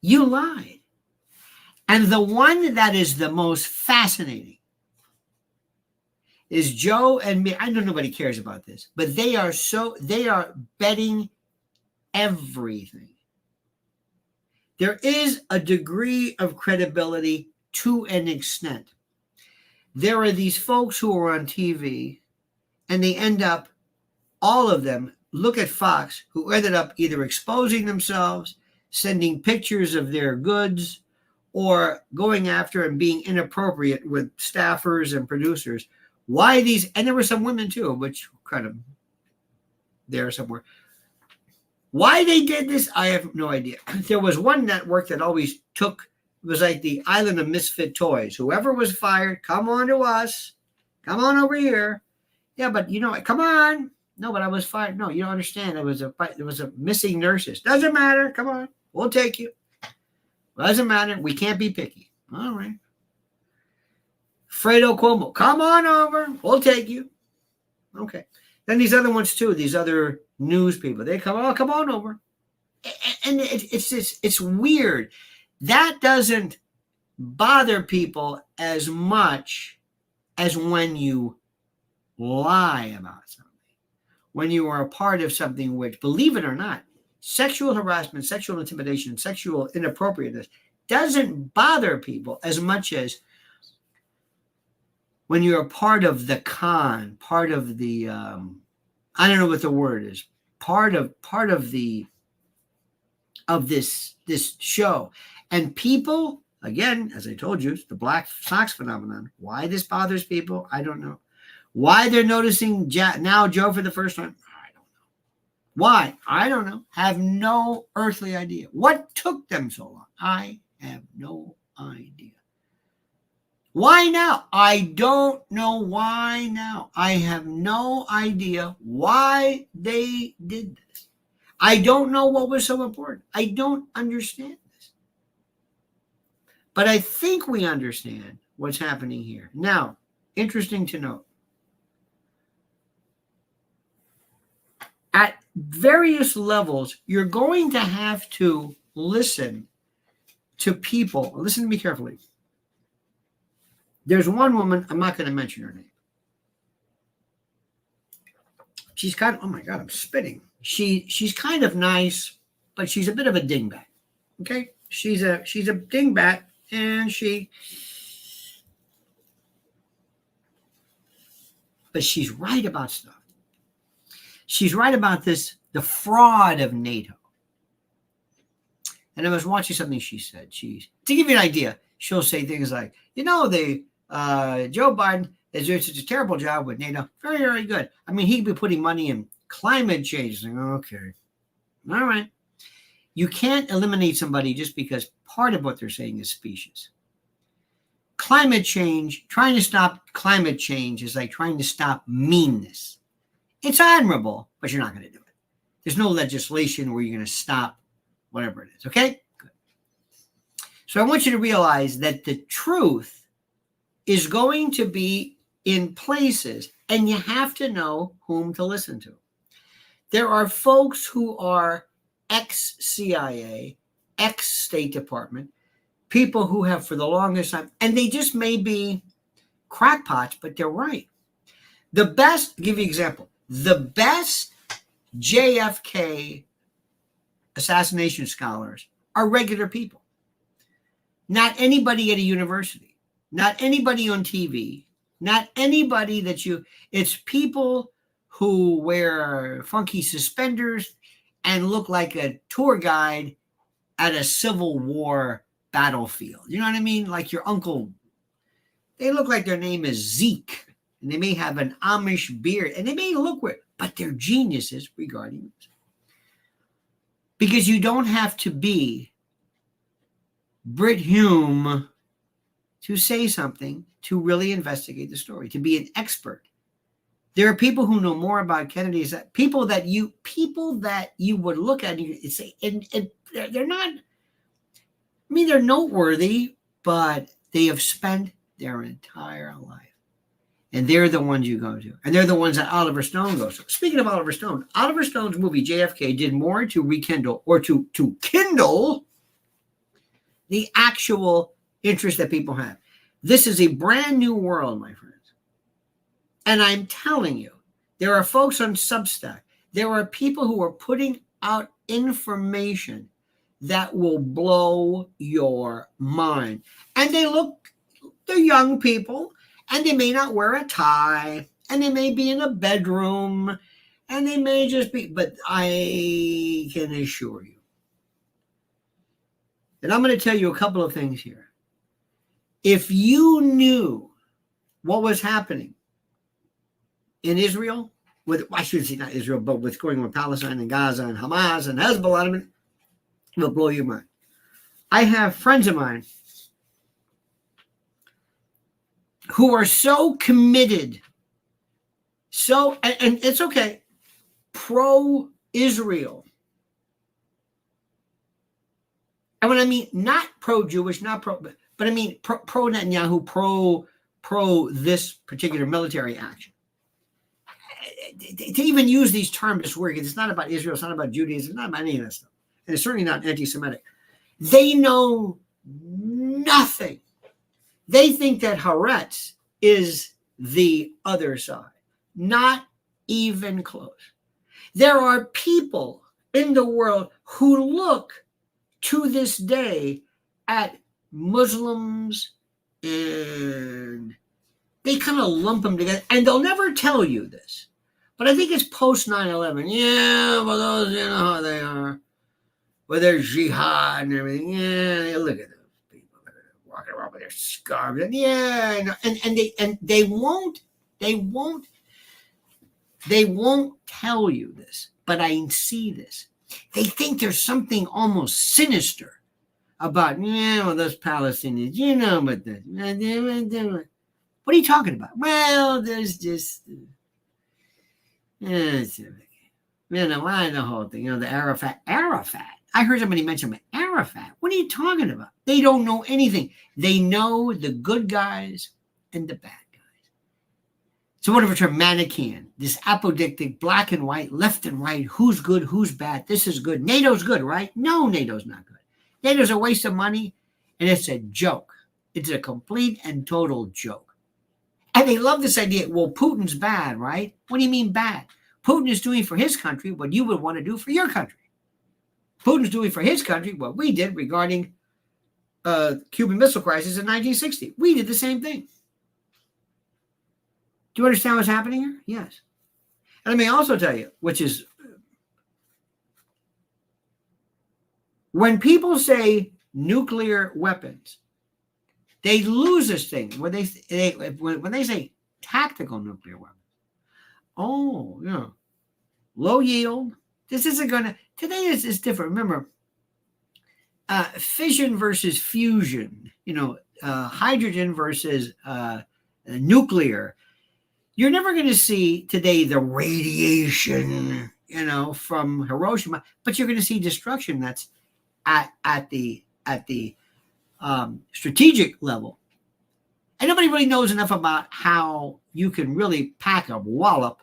You lied. And the one that is the most fascinating is Joe and me. I know nobody cares about this, but they are betting everything. There is a degree of credibility to an extent. There are these folks who are on TV and they end up, all of them, look at Fox, who ended up either exposing themselves, sending pictures of their goods, or going after and being inappropriate with staffers and producers. Why these, and there were some women too, which kind of there somewhere. Why they did this, I have no idea. There was one network that always took, it was like the island of misfit toys. Whoever was fired, come on to us. Come on over here. Yeah, but you know, come on. No, but I was fired. No, you don't understand. There was a missing nurses. Doesn't matter. Come on. We'll take you. Doesn't matter. We can't be picky. All right. Fredo Cuomo, come on over. We'll take you. Okay. Then these other ones too, these other news people, they come on over. And it's weird. That doesn't bother people as much as when you lie about something. When you are a part of something which, believe it or not, sexual harassment, sexual intimidation, sexual inappropriateness doesn't bother people as much as when you're a part of the con, part of the, I don't know what the word is, part of this show. And people, again, as I told you, it's the black socks phenomenon. Why this bothers people, I don't know. Why they're noticing now Joe for the first time, I don't know. Why? I don't know. Have no earthly idea. What took them so long? I have no idea. Why now? I don't know why now. I have no idea why they did this. I don't know what was so important. I don't understand this. But I think we understand what's happening here. Now, interesting to note. At various levels, you're going to have to listen to people. Listen to me carefully. There's one woman, I'm not going to mention her name. She's kind of, oh my God, I'm spitting. She's kind of nice, but she's a bit of a dingbat. Okay? She's a dingbat, and but she's right about stuff. She's right about this, the fraud of NATO. And I was watching something she said. To give you an idea, she'll say things like, Joe Biden is doing such a terrible job with NATO. Very, very good. I mean, he could be putting money in climate change. Like, okay. All right. You can't eliminate somebody just because part of what they're saying is specious. Climate change, trying to stop climate change is like trying to stop meanness. It's admirable, but you're not going to do it. There's no legislation where you're going to stop whatever it is. Okay? Good. So I want you to realize that the truth is going to be in places, and you have to know whom to listen to. There are folks who are ex-CIA, ex-State Department, people who have for the longest time, and they just may be crackpots, but they're right. The best, I'll give you an example, the best JFK assassination scholars are regular people. Not anybody at a university, not anybody on TV, not anybody it's people who wear funky suspenders and look like a tour guide at a Civil War battlefield. You know what I mean? Like your uncle. They look like their name is Zeke, and they may have an Amish beard, and they may look weird, but they're geniuses regarding it. Because you don't have to be Brit Hume to say something, to really investigate the story, to be an expert. There are people who know more about Kennedy, people that you would look at and say, and they're not, I mean, they're noteworthy, but they have spent their entire life. And they're the ones you go to. And they're the ones that Oliver Stone goes to. Speaking of Oliver Stone's movie JFK did more to rekindle or to kindle the actual interest that people have. This is a brand new world, my friends. And I'm telling you, there are folks on Substack. There are people who are putting out information that will blow your mind. And they're young people, and they may not wear a tie, and they may be in a bedroom, and they may just be, but I can assure you. And I'm going to tell you a couple of things here. If you knew what was happening in Israel, I shouldn't say not Israel, but what's going on with Palestine and Gaza and Hamas and Hezbollah, it will blow your mind. I have friends of mine who are so committed, and it's okay, pro-Israel. And when I mean not pro-Jewish, not pro, but I mean pro-Netanyahu, pro this particular military action. To even use these terms is weird. It's not about Israel. It's not about Judaism. It's not about any of that stuff. And it's certainly not anti-Semitic. They know nothing. They think that Haaretz is the other side. Not even close. There are people in the world who look to this day at Muslims and they kind of lump them together, and they'll never tell you this. But I think it's post 9/11. Yeah, well, those, you know how they are. With their jihad and everything. Yeah, look at those people walking around with their scarves. And yeah, and they won't tell you this, but I see this. They think there's something almost sinister about, yeah, well, those Palestinians, you know, but this. What are you talking about? Well, there's just, you know, why the whole thing, you know, the Arafat. I heard somebody mention Arafat. What are you talking about? They don't know anything. They know the good guys and the bad guys. So what if it's a Manichaean, this apodictic, black and white, left and right, who's good, who's bad, this is good. NATO's good, right? No, NATO's not good. NATO's a waste of money, and it's a joke. It's a complete and total joke. And they love this idea, well, Putin's bad, right? What do you mean bad? Putin is doing for his country what you would want to do for your country. Putin's doing for his country what we did regarding Cuban Missile Crisis in 1960. We did the same thing. Do you understand what's happening here? Yes. And let me also tell you, which is, when people say nuclear weapons, they lose this thing. When they say tactical nuclear weapons, oh, yeah, low yield. This isn't going to, today is different. Remember, fission versus fusion, you know, hydrogen versus nuclear. You're never going to see today the radiation, you know, from Hiroshima, but you're going to see destruction that's at the strategic level. And nobody really knows enough about how you can really pack a wallop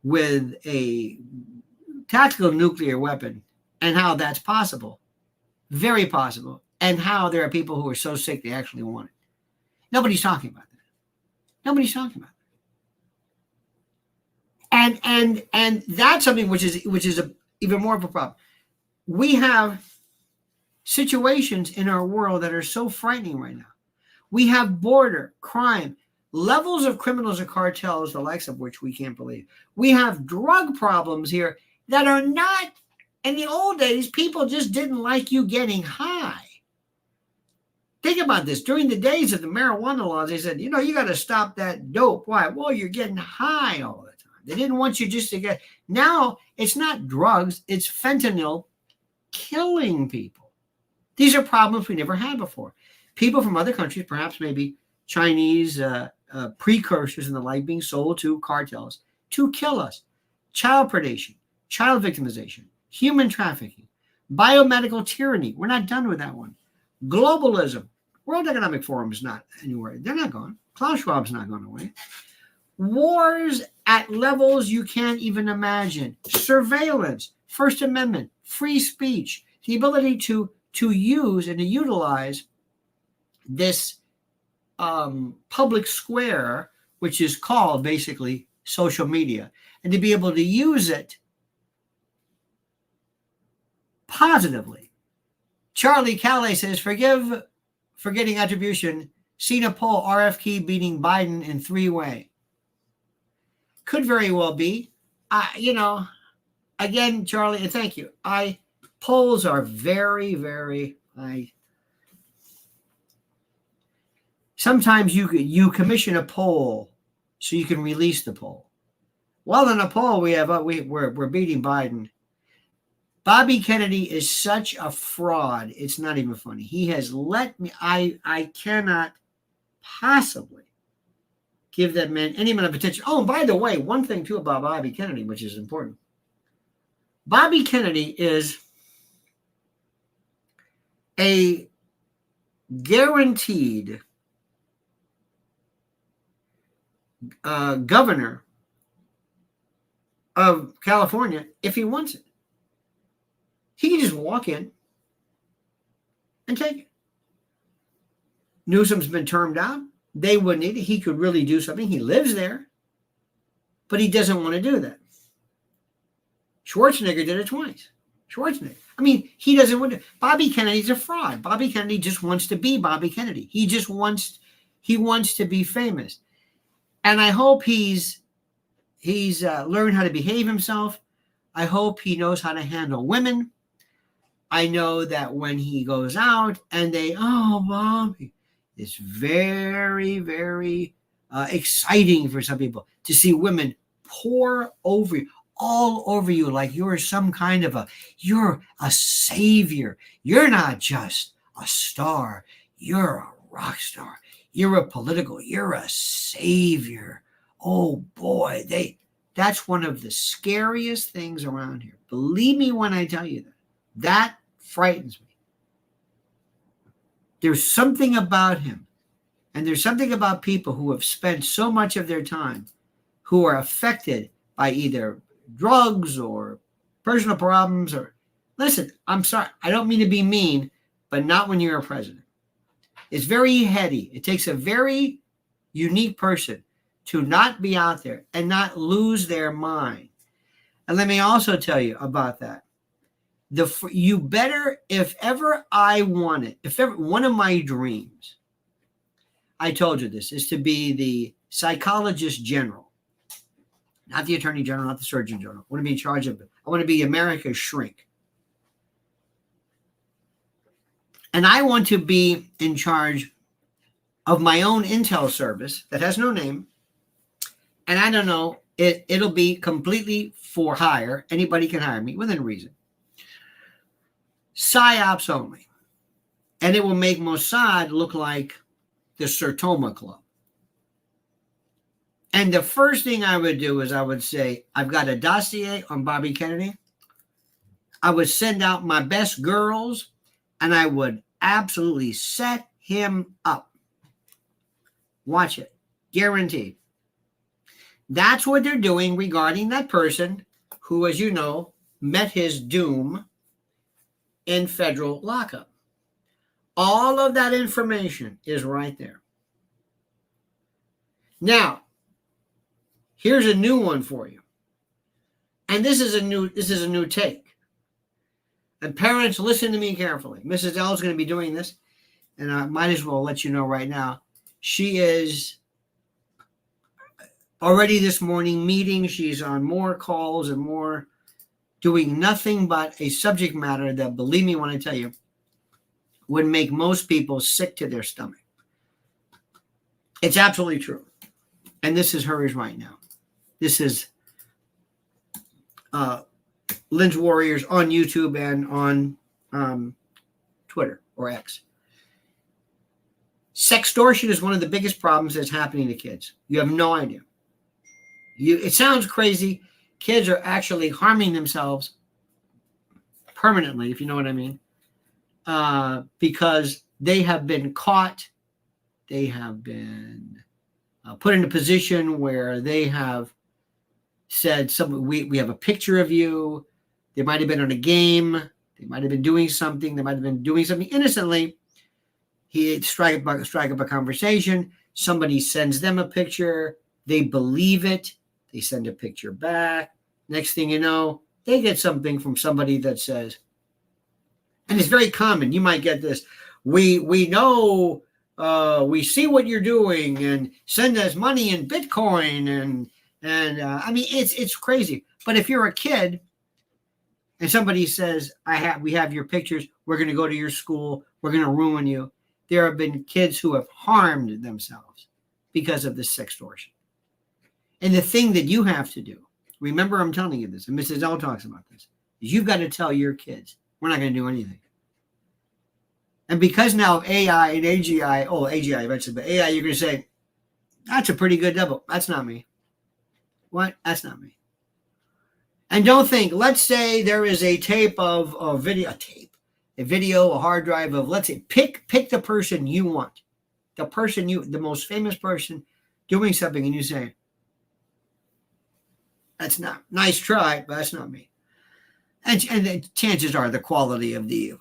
with a tactical nuclear weapon and how that's possible. Very possible. And how there are people who are so sick they actually want it. Nobody's talking about that. Nobody's talking about it. And that's something which is even more of a problem. We have situations in our world that are so frightening right now. We have border crime, levels of criminals and cartels, the likes of which we can't believe. We have drug problems here that are not, in the old days, people just didn't like you getting high. Think about this. During the days of the marijuana laws, they said, you know, you got to stop that dope. Why? Well, you're getting high all the time. They didn't want you just to get, now it's not drugs, it's fentanyl killing people. These are problems we never had before. People from other countries, perhaps maybe Chinese precursors and the like, being sold to cartels to kill us. Child predation, child victimization, human trafficking, biomedical tyranny. We're not done with that one. Globalism. World Economic Forum is not anywhere. They're not gone. Klaus Schwab's not going away. Wars at levels you can't even imagine. Surveillance, First Amendment, free speech, the ability to use and to utilize this public square, which is called basically social media, and to be able to use it positively. Charlie Calais says, forgetting attribution, seen a poll, RFK beating Biden in 3-way. Could very well be. You know, again, Charlie, and thank you. Polls are very, very, sometimes you commission a poll so you can release the poll. Well, in a poll we're beating Biden. Bobby Kennedy is such a fraud. It's not even funny. He has let me, I cannot possibly give that man any amount of attention. Oh, and by the way, one thing too about Bobby Kennedy, which is important. Bobby Kennedy is a guaranteed governor of California if he wants it. He can just walk in and take it. Newsom's been termed out. They wouldn't need it. He could really do something. He lives there, but he doesn't want to do that. Schwarzenegger did it twice. Schwarzenegger. I mean, he doesn't want to. Bobby Kennedy's a fraud. Bobby Kennedy just wants to be Bobby Kennedy. He wants to be famous. And I hope he's learned how to behave himself. I hope he knows how to handle women. I know that when he goes out and Bobby, it's very, very exciting for some people to see women pour over you, all over you, like you're some kind of you're a savior. You're not just a star. You're a rock star. You're a savior. Oh boy, that's one of the scariest things around here. Believe me when I tell you that. That frightens me. There's something about him, and there's something about people who have spent so much of their time who are affected by either drugs or personal problems or, listen, I'm sorry, I don't mean to be mean, but not when you're a president. It's very heady. It takes a very unique person to not be out there and not lose their mind. And let me also tell you about that. You better, if ever I want it, if ever one of my dreams, I told you this, is to be the psychologist general, not the attorney general, not the surgeon general. I want to be in charge of it. I want to be America's shrink. And I want to be in charge of my own intel service that has no name. And I don't know, it'll be completely for hire. Anybody can hire me within reason. PSYOPs only. And it will make Mossad look like the Sertoma Club. And the first thing I would do is I would say, I've got a dossier on Bobby Kennedy. I would send out my best girls, and I would absolutely set him up. Watch it. Guaranteed. That's what they're doing regarding that person who, as you know, met his doom in federal lockup. All of that information is right there. Now, here's a new one for you. And this is a new take. And parents, listen to me carefully. Mrs. L is going to be doing this, and I might as well let you know right now. She is already this morning meeting. She's on more calls and more, doing nothing but a subject matter that, believe me when I tell you, would make most people sick to their stomach. It's absolutely true. And this is hers right now. This is Lynch Warriors on YouTube and on Twitter or X. Sextortion is one of the biggest problems that's happening to kids. You have no idea. It sounds crazy. Kids are actually harming themselves permanently, if you know what I mean, because they have been caught. They have been put in a position where they have said, we have a picture of you. They might have been on a game. They might have been doing something. They might have been doing something innocently. He strike up a conversation. Somebody sends them a picture. They believe it. They send a picture back. Next thing you know, they get something from somebody that says, and it's very common. You might get this. We know, we see what you're doing, and send us money in Bitcoin, and I mean it's crazy. But if you're a kid, and somebody says, we have your pictures. We're going to go to your school. We're going to ruin you. There have been kids who have harmed themselves because of this sextortion. And the thing that you have to do, remember I'm telling you this, and Mrs. L talks about this, is you've got to tell your kids, we're not going to do anything. And because now of AI and AGI, AGI eventually, but AI, you're going to say, that's a pretty good double. That's not me. What? That's not me. And don't think, let's say there is a tape of a video, a hard drive of, let's say, pick the person you want, the most famous person doing something, and you say, That's not nice try, but that's not me. And the chances are the quality of the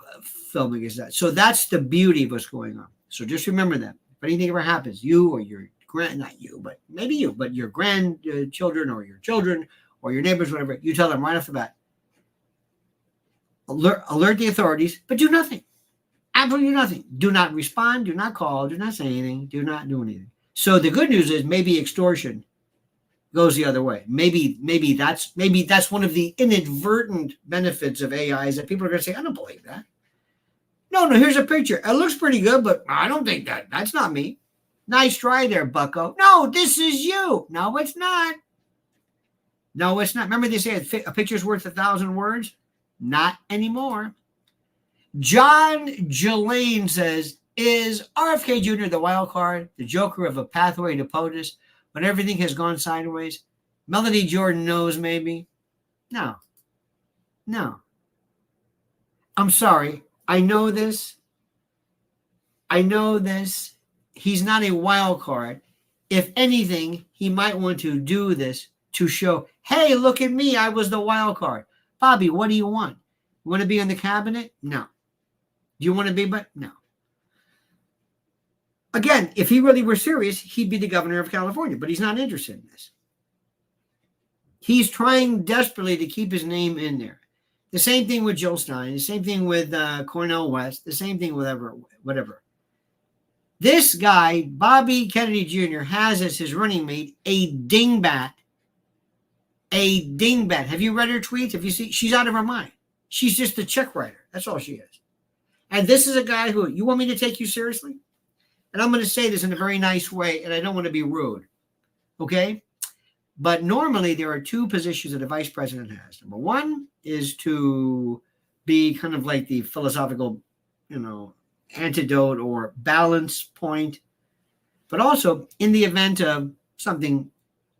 filming is that. So that's the beauty of what's going on. So just remember that. If anything ever happens, you or your not you, but maybe you, but your grandchildren or your children or your neighbors, whatever, you tell them right off the bat. Alert the authorities, but do nothing. Absolutely nothing. Do not respond. Do not call. Do not say anything. Do not do anything. So the good news is maybe extortion goes the other way. Maybe that's one of the inadvertent benefits of AI is that people are going to say, I don't believe that. No, here's a picture. It looks pretty good, but I don't think that. That's not me. Nice try there, bucko. No, this is you. No, it's not. No, it's not. Remember they say a picture's worth 1,000 words? Not anymore. John Jelaine says, is RFK Jr. the wild card, the joker of a pathway to POTUS, when everything has gone sideways? Melody Jordan knows maybe. No. I'm sorry. I know this. He's not a wild card. If anything, he might want to do this to show, hey, look at me. I was the wild card. Bobby, what do you want? You want to be in the cabinet? No. Do you want to be? But no. Again, if he really were serious, he'd be the governor of California, but he's not interested in this. He's trying desperately to keep his name in there. The same thing with Jill Stein, the same thing with Cornel West, the same thing with whatever. This guy, Bobby Kennedy Jr., has as his running mate a dingbat. A dingbat. Have you read her tweets? Have you seen? She's out of her mind. She's just a check writer. That's all she is. And this is a guy who, you want me to take you seriously? And I'm going to say this in a very nice way, and I don't want to be rude. Okay? But normally there are two positions that a vice president has. Number one is to be kind of like the philosophical, antidote or balance point. But also, in the event of something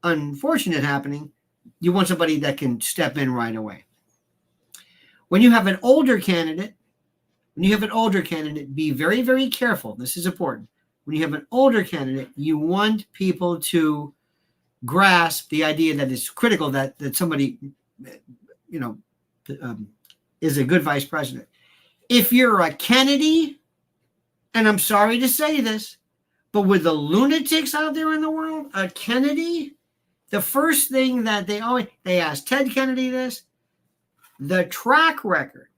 unfortunate happening, you want somebody that can step in right away. When you have an older candidate, be very, very careful. This is important. When you have an older candidate, you want people to grasp the idea that it's critical that somebody, is a good vice president. If you're a Kennedy, and I'm sorry to say this, but with the lunatics out there in the world, a Kennedy, the first thing that they ask Ted Kennedy this, the track record,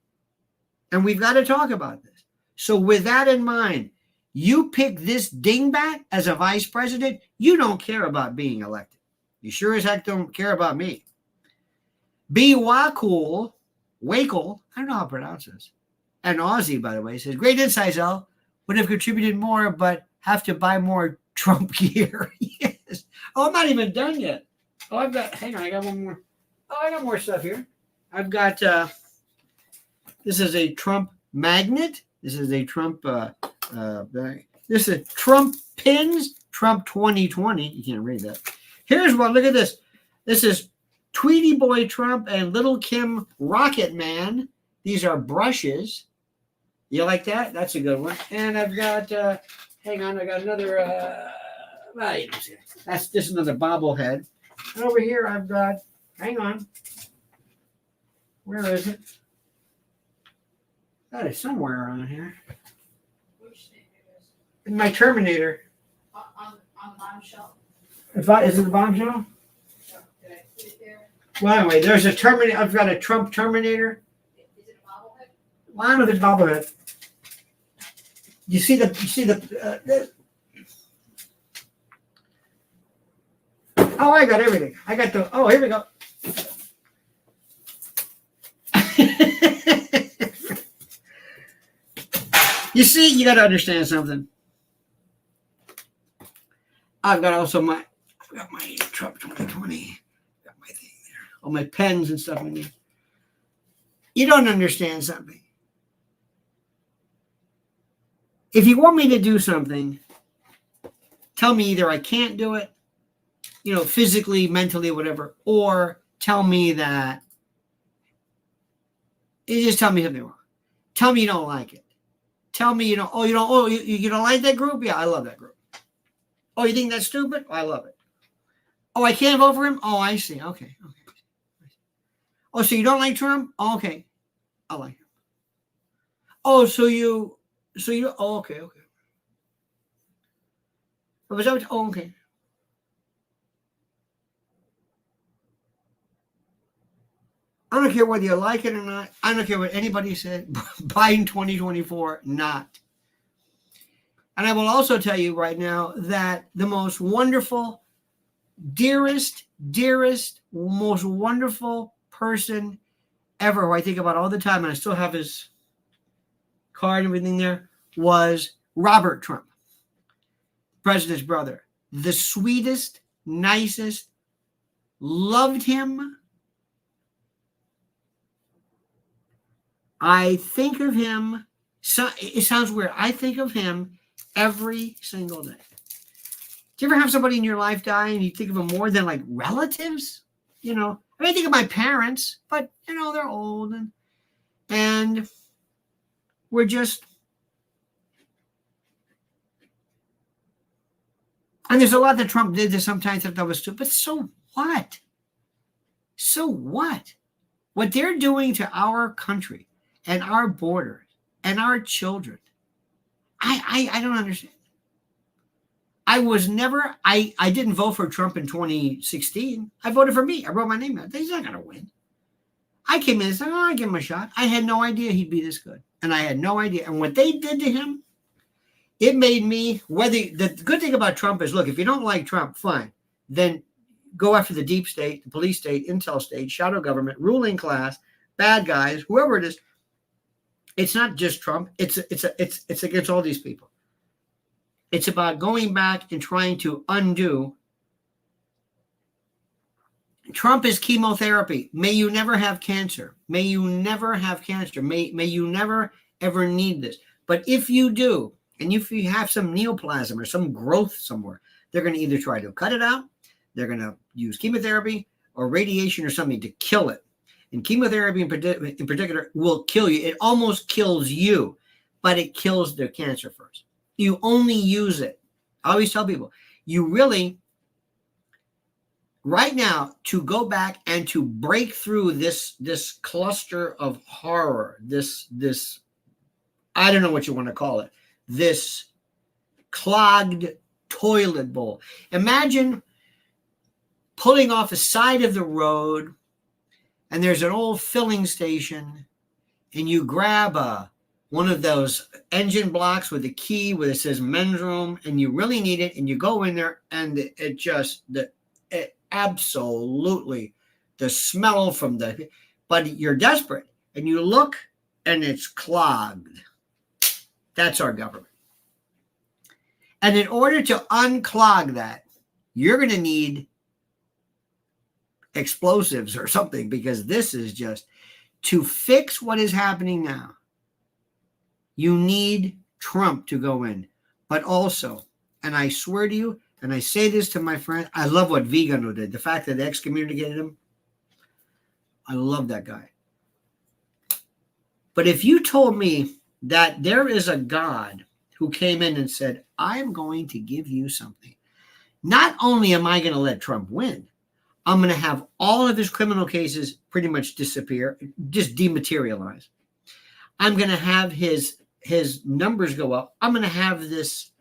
and we've got to talk about this. So with that in mind, you pick this dingbat as a vice president, you don't care about being elected. You sure as heck don't care about me. Bwahahahaha, Wakel, I don't know how to pronounce this, and Aussie, by the way, says, great insights, Al. Would have contributed more, but have to buy more Trump gear. Yes. Oh, I'm not even done yet. Oh, hang on, I got one more. Oh, I got more stuff here. I've got, this is a Trump magnet. This is a Trump, this is Trump pins, Trump 2020. You can't read that. Here's one, look at this. This is Tweety Boy Trump and Little Kim Rocket Man. These are brushes. You like that? That's a good one. And I've got, hang on, I got another, that's just another bobblehead. And over here I've got, hang on. Where is it? That is somewhere around here. Which thing it is? In my Terminator. On the bottom shelf. Is it the bomb shelf? Did I put it there? Well, anyway, there's a Terminator. I've got a Trump Terminator. Is it a bobblehead? Well, I don't know if it's bobblehead. You see the. Oh, I got everything. I got the. Oh, here we go. You see, you got to understand something. I've got my Trump 2020. Got my thing there. All my pens and stuff in there. You don't understand something. If you want me to do something, tell me either I can't do it, physically, mentally, whatever, or tell me that. You just tell me something wrong. Tell me you don't like it. Tell me you don't like that group? Yeah, I love that group. Oh, you think that's stupid? Oh, I love it. Oh, I can't vote for him? Oh, I see. Okay. Oh, so you don't like Trump? Oh, okay. I like him. Oh, oh, okay. Oh, okay. I don't care whether you like it or not. I don't care what anybody said. Biden 2024, not. And I will also tell you right now that the most wonderful, dearest, most wonderful person ever, who I think about all the time, and I still have his card and everything there, was Robert Trump, president's brother. The sweetest, nicest, loved him. I think of him, so it sounds weird, I think of him every single day. Do you ever have somebody in your life die and you think of them more than like relatives? You know, I mean, I think of my parents, but you know, they're old and we're just, and there's a lot that Trump did that sometimes I thought was stupid, but so what? So what? What they're doing to our country and our borders and our children, I don't understand. I didn't vote for Trump in 2016. I voted for me. I wrote my name out. He's not going to win. I came in and said, I'll give him a shot. I had no idea he'd be this good. And I had no idea. And what they did to him, it made me, the good thing about Trump is, look, if you don't like Trump, fine. Then go after the deep state, the police state, intel state, shadow government, ruling class, bad guys, whoever it is. It's not just Trump. It's against all these people. It's about going back and trying to undo. Trump is chemotherapy. May you never have cancer. May you never have cancer. May you never ever need this. But if you do, and if you have some neoplasm or some growth somewhere, they're going to either try to cut it out, they're going to use chemotherapy or radiation or something to kill it. And chemotherapy in particular will kill you. It almost kills you, but it kills the cancer first. You only use it. I always tell people, you really, right now, to go back and to break through this cluster of horror, this I don't know what you want to call it, this clogged toilet bowl. Imagine pulling off the side of the road and there's an old filling station and you grab one of those engine blocks with a key where it says men's room and you really need it and you go in there and it absolutely, the smell from but you're desperate and you look and it's clogged. That's our government. And in order to unclog that, you're going to need explosives or something, because this is just, to fix what is happening now, you need Trump to go in. But also, and I swear to you, and I say this to my friend, I love what Vigano did. The fact that they excommunicated him, I love that guy. But if you told me that there is a God who came in and said, I'm going to give you something, not only am I going to let Trump win, I'm going to have all of his criminal cases pretty much disappear, just dematerialize. I'm going to have his numbers go up. I'm going to have this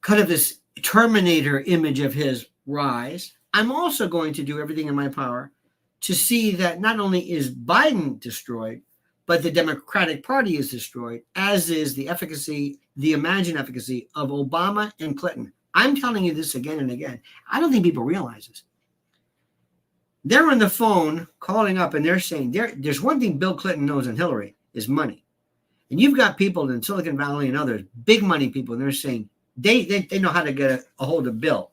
kind of this Terminator image of his rise. I'm also going to do everything in my power to see that not only is Biden destroyed, but the Democratic Party is destroyed, as is the efficacy, the imagined efficacy of Obama and Clinton. I'm telling you this again and again. I don't think people realize this. They're on the phone calling up and they're saying, there's one thing Bill Clinton knows and Hillary is money. And you've got people in Silicon Valley and others, big money people, and they're saying they know how to get a hold of Bill.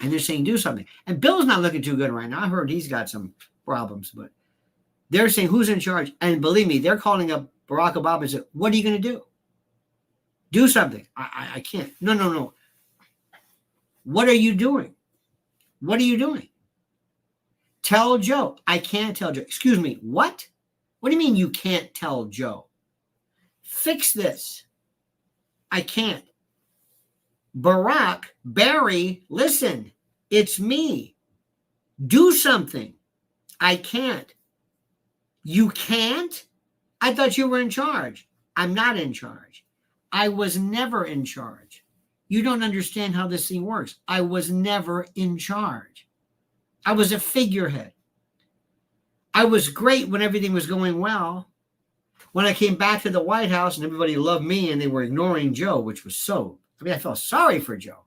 And they're saying, do something. And Bill's not looking too good right now. I heard he's got some problems, but they're saying, who's in charge? And believe me, they're calling up Barack Obama and saying, what are you going to do? Do something. I can't. No. What are you doing? What are you doing? Tell Joe. I can't tell Joe. Excuse me. What? What do you mean you can't tell Joe? Fix this. I can't. Barry, listen, it's me. Do something. I can't. You can't? I thought you were in charge. I'm not in charge. I was never in charge. You don't understand how this thing works. I was never in charge. I was a figurehead. I was great when everything was going well. When I came back to the White House and everybody loved me and they were ignoring Joe, which was I felt sorry for Joe.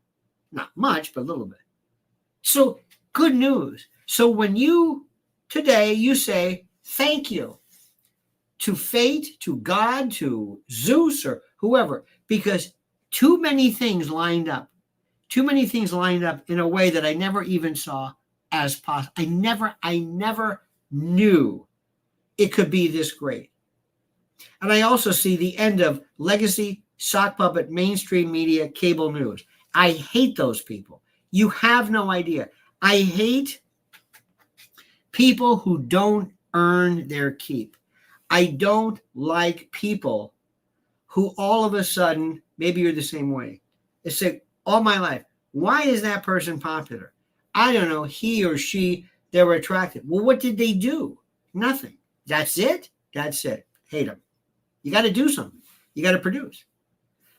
Not much, but a little bit. So good news. So when today you say thank you to fate, to God, to Zeus, or whoever, because too many things lined up in a way that I never even saw as possible. I never knew it could be this great. And I also see the end of legacy, sock puppet, mainstream media, cable news. I hate those people. You have no idea. I hate people who don't earn their keep. I don't like people who all of a sudden, maybe you're the same way. It's like all my life, why is that person popular? I don't know, he or she, they were attractive. Well, what did they do? Nothing. That's it? That's it. Hate them. You got to do something. You got to produce.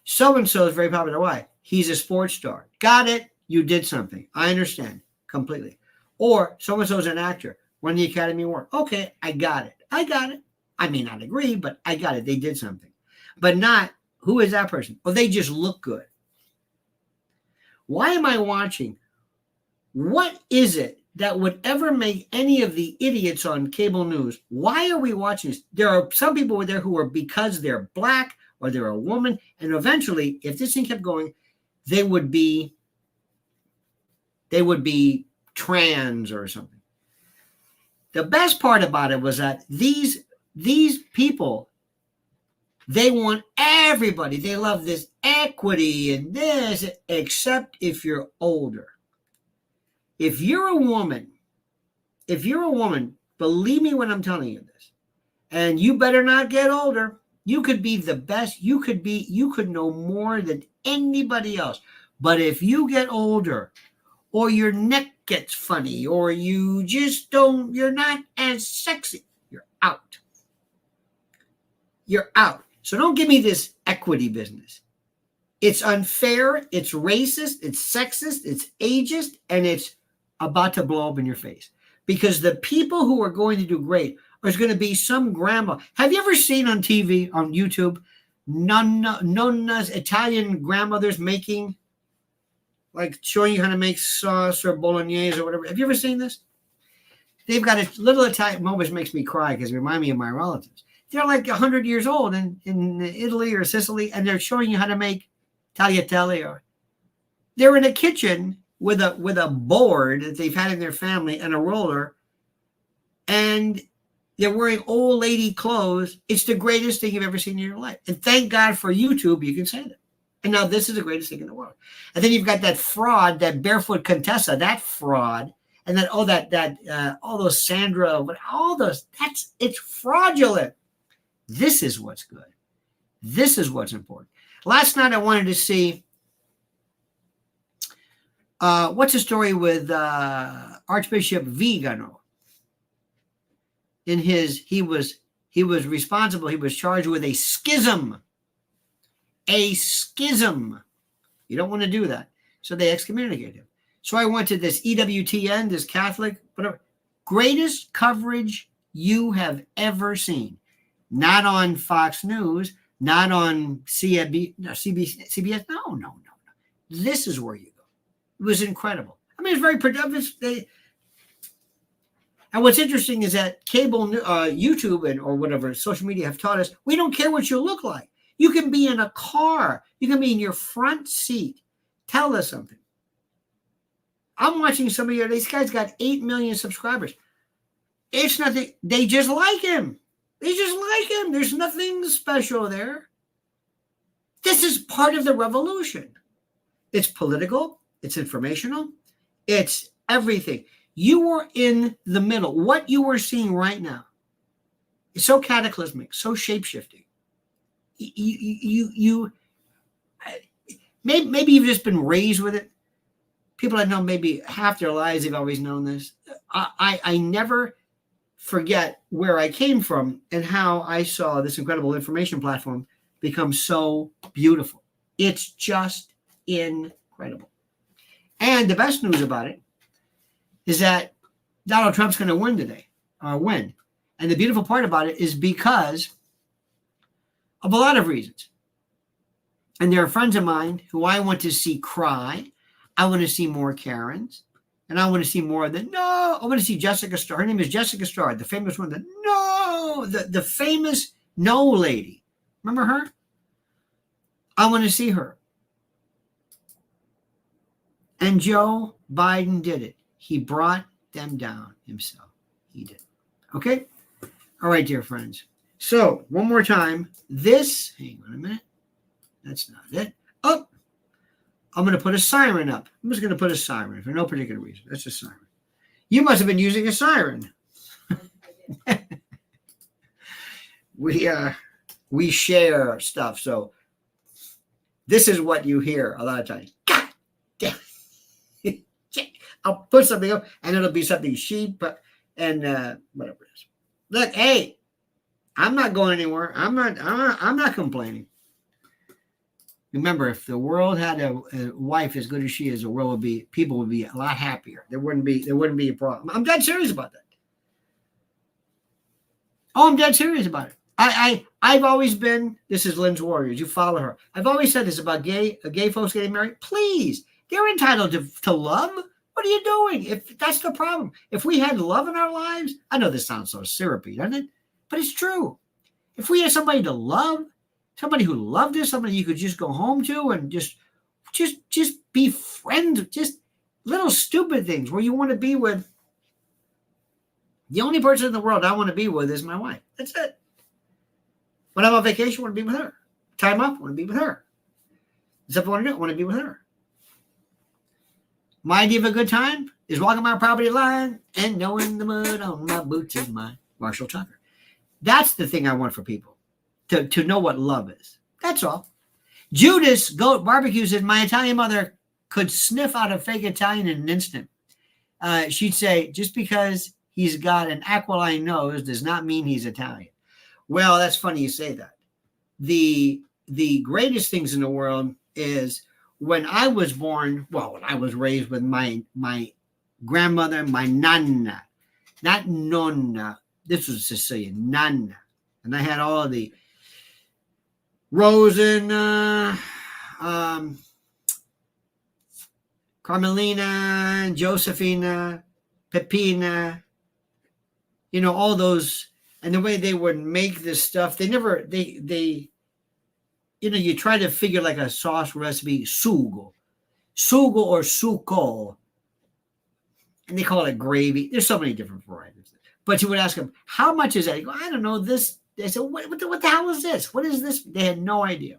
So-and-so is very popular. Why? He's a sports star. Got it. You did something. I understand completely. Or so-and-so is an actor. Won the Academy Award. Okay, I got it. I may not agree, but I got it. They did something. But not, who is that person? Oh, they just look good. Why am I watching? What is it that would ever make any of the idiots on cable news? Why are we watching this? There are some people there who are because they're black or they're a woman. And eventually, if this thing kept going, they would be trans or something. The best part about it was that these people, they want everybody. They love this equity and this, except if you're older. If you're a woman, believe me when I'm telling you this, and you better not get older. You could be the best. You could know more than anybody else. But if you get older, or your neck gets funny, or you're not as sexy, you're out. You're out. So don't give me this equity business. It's unfair, it's racist, it's sexist, it's ageist, and it's about to blow up in your face. Because the people who are going to do great are going to be some grandma. Have you ever seen on TV, on YouTube, nonnas, Italian grandmothers making, like showing you how to make sauce or bolognese or whatever? Have you ever seen this? They've got a little Italian, always makes me cry because they remind me of my relatives. They're like 100 years old in Italy or Sicily, and they're showing you how to make tagliatelle. Or they're in a kitchen with a board that they've had in their family and a roller, and they're wearing old lady clothes. It's the greatest thing you've ever seen in your life. And thank God for YouTube, you can say that. And now this is the greatest thing in the world. And then you've got that fraud, that barefoot Contessa, that fraud, and then all those Sandra, all those, it's fraudulent. This is what's good. This is what's important. Last night I wanted to see what's the story with Archbishop Vigano. He was responsible. He was charged with a schism. A schism. You don't want to do that. So they excommunicated him. So I went to this EWTN, this Catholic, whatever, greatest coverage you have ever seen. Not on Fox News, not on CBS. No. This is where you go. It was incredible. I mean, it's very productive. And what's interesting is that cable, YouTube, or whatever, social media have taught us, we don't care what you look like. You can be in a car. You can be in your front seat. Tell us something. I'm watching some of these guys got 8 million subscribers. It's nothing. They just like him. There's nothing special there. This is part of the revolution. It's political. It's informational. It's everything. You are in the middle. What you are seeing right now is so cataclysmic, so shape-shifting. Maybe you've just been raised with it. People I know maybe half their lives they've always known this. I never forget where I came from and how I saw this incredible information platform become so beautiful. It's just incredible. And the best news about it is that Donald Trump's going to win today, win. And the beautiful part about it is because of a lot of reasons. And there are friends of mine who I want to see cry. I want to see more Karens. And I want to see more of the no. I want to see Jessica Starr. Her name is Jessica Starr, the famous one, the famous no lady. Remember her? I want to see her. And Joe Biden did it. He brought them down himself. He did. Okay? All right, dear friends. So, one more time. Hang on a minute. That's not it. Oh, I'm going to put a siren up. I'm just going to put a siren for no particular reason. That's a siren. You must have been using a siren. We share stuff. So, this is what you hear a lot of times. God damn. I'll put something up and it'll be something sheep and whatever it is. Look, hey, I'm not going anywhere. I'm not complaining. Remember, if the world had a wife as good as she is, people would be a lot happier. There wouldn't be a problem. I'm dead serious about that. Oh, I'm dead serious about it. I've always been, this is Lynn's Warriors. You follow her. I've always said this about gay folks getting married. Please, they're entitled to love. What are you doing? If that's the problem. If we had love in our lives, I know this sounds so syrupy, doesn't it? But it's true. If we had somebody to love, somebody who loved us, somebody you could just go home to and just be friends, just little stupid things where you want to be with. The only person in the world I want to be with is my wife. That's it. When I'm on vacation, I want to be with her. Time off, I want to be with her. Stuff I want to do, I want to be with her. My idea of a good time is walking my property line and knowing the mud on my boots is mine. Marshall Tucker. That's the thing I want for people, to know what love is. That's all. Judas Goat Barbecue says, my Italian mother could sniff out a fake Italian in an instant. She'd say, just because he's got an aquiline nose does not mean he's Italian. Well, that's funny you say that. The greatest things in the world is when I was born, when I was raised with my grandmother, my nonna, not nonna. This was Sicilian, nonna. And I had all of the Rosen, Carmelina, Josephina, Pepina, all those, and the way they would make this stuff, you try to figure like a sauce recipe, sugo or suco, and they call it gravy. There's so many different varieties. But you would ask them, how much is that? You go, I don't know this. They said, what the hell is this? What is this? They had no idea.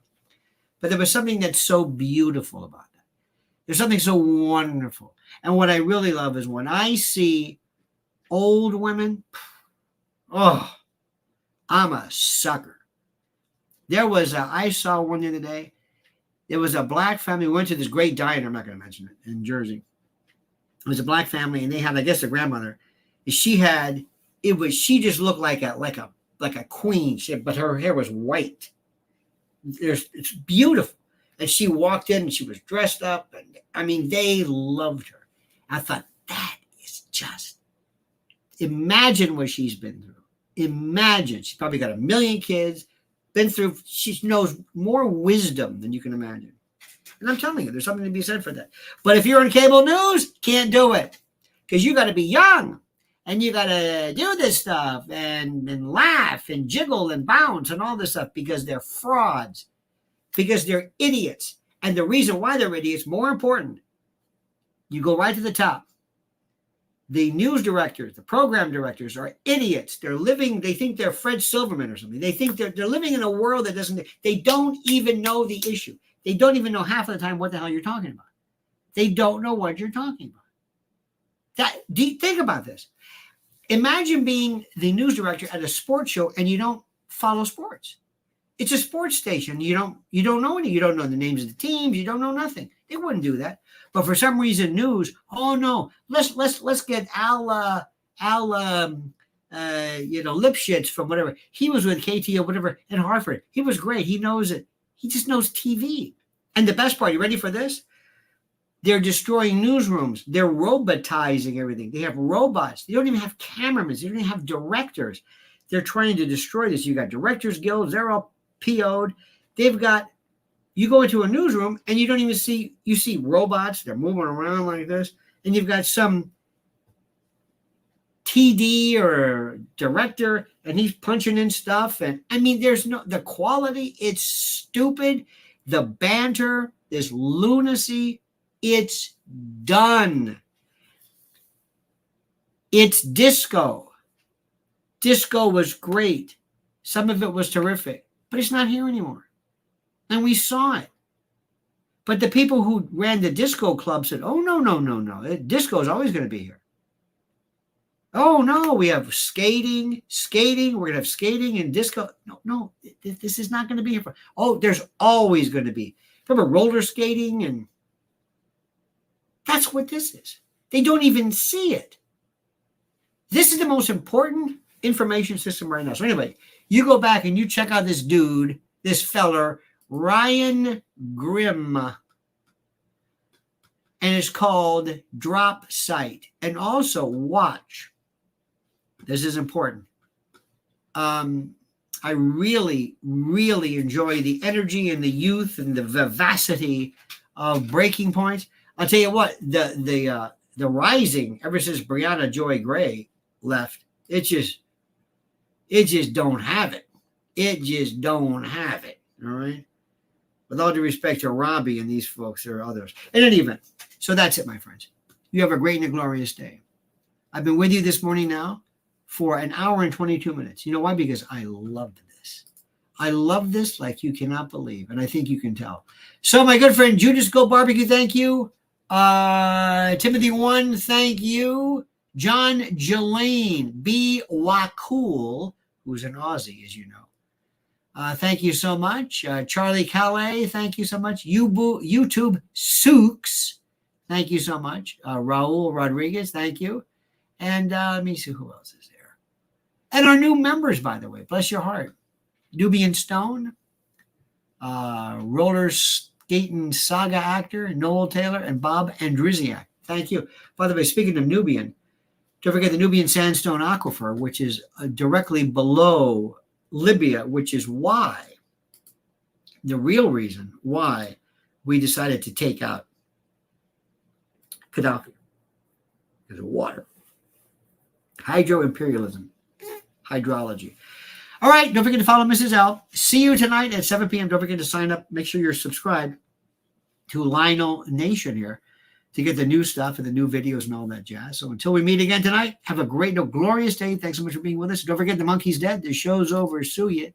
But there was something that's so beautiful about that. There's something so wonderful. And what I really love is when I see old women, oh, I'm a sucker. I saw one the other day. There was a black family. We went to this great diner. I'm not going to mention it, in Jersey. It was a black family, and they had, I guess, a grandmother. She just looked like a queen, but her hair was white. It's beautiful. And she walked in and she was dressed up. And I mean, they loved her. I thought, that is just, imagine what she's been through. Imagine. She's probably got 1 million kids, been through, she knows more wisdom than you can imagine. And I'm telling you, there's something to be said for that. But if you're on cable news, can't do it. Because you got to be young. And you got to do this stuff and laugh and jiggle and bounce and all this stuff because they're frauds, because they're idiots. And the reason why they're idiots, more important, you go right to the top. The news directors, the program directors are idiots. They think they're Fred Silverman or something. They think they're living in a world that they don't even know the issue. They don't even know half of the time what the hell you're talking about. They don't know what you're talking about. Think about this. Imagine being the news director at a sports show and you don't follow sports. It's a sports station. You don't know any. You don't know the names of the teams. You don't know nothing. They wouldn't do that. But for some reason, news. Oh no, let's get Al Lipschitz from whatever. He was with KT or whatever in Harvard. He was great. He knows it. He just knows TV. And the best part, you ready for this? They're destroying newsrooms. They're robotizing everything. They have robots. They don't even have cameramen. They don't even have directors. They're trying to destroy this. You got directors guilds. They're all PO'd. They've got, you go into a newsroom and you don't even see, you see robots. They're moving around like this. And you've got some TD or director and he's punching in stuff. And I mean, there's no, the quality, it's stupid. The banter, this lunacy, it's done. It's disco. Disco was great. Some of it was terrific, but it's not here anymore. And we saw it. But the people who ran the disco club said, oh, no. Disco is always going to be here. Oh, no, we have skating. We're going to have skating and disco. No, this is not going to be here. Oh, there's always going to be. Remember roller skating? And that's what this is. They don't even see it. This is the most important information system right now. So anyway, you go back and you check out this dude, this feller, Ryan Grimm. And it's called Drop Site. And also watch. This is important. I really, really enjoy the energy and the youth and the vivacity of Breaking Points. I'll tell you what, the rising ever since Brianna Joy Gray left, it just don't have it. It just don't have it. All right. With all due respect to Robbie and these folks, there are others. In any event, so that's it, my friends. You have a great and a glorious day. I've been with you this morning now for an hour and 22 minutes. You know why? Because I loved this. I love this like you cannot believe, and I think you can tell. So my good friend Judas Go Barbecue, thank you. Timothy 1, thank you. John Jelaine, B. Wakul, who's an Aussie, as you know. Thank you so much. Charlie Calais, thank you so much. YouTube Sooks, thank you so much. Raul Rodriguez, thank you. And let me see who else is there. And our new members, by the way, bless your heart. Nubian Stone, roller skating saga actor, Noel Taylor, and Bob Andrisiak. Thank you. By the way, speaking of Nubian, don't forget the Nubian Sandstone Aquifer, which is directly below Libya, which is why, the real reason why we decided to take out Gaddafi. Because of water. Hydro-imperialism. Hydrology. All right, don't forget to follow Mrs. L. See you tonight at 7 p.m. Don't forget to sign up. Make sure you're subscribed to Lionel Nation here to get the new stuff and the new videos and all that jazz. So until we meet again tonight, have a great, glorious day. Thanks so much for being with us. Don't forget the monkey's dead. The show's over. Sue you.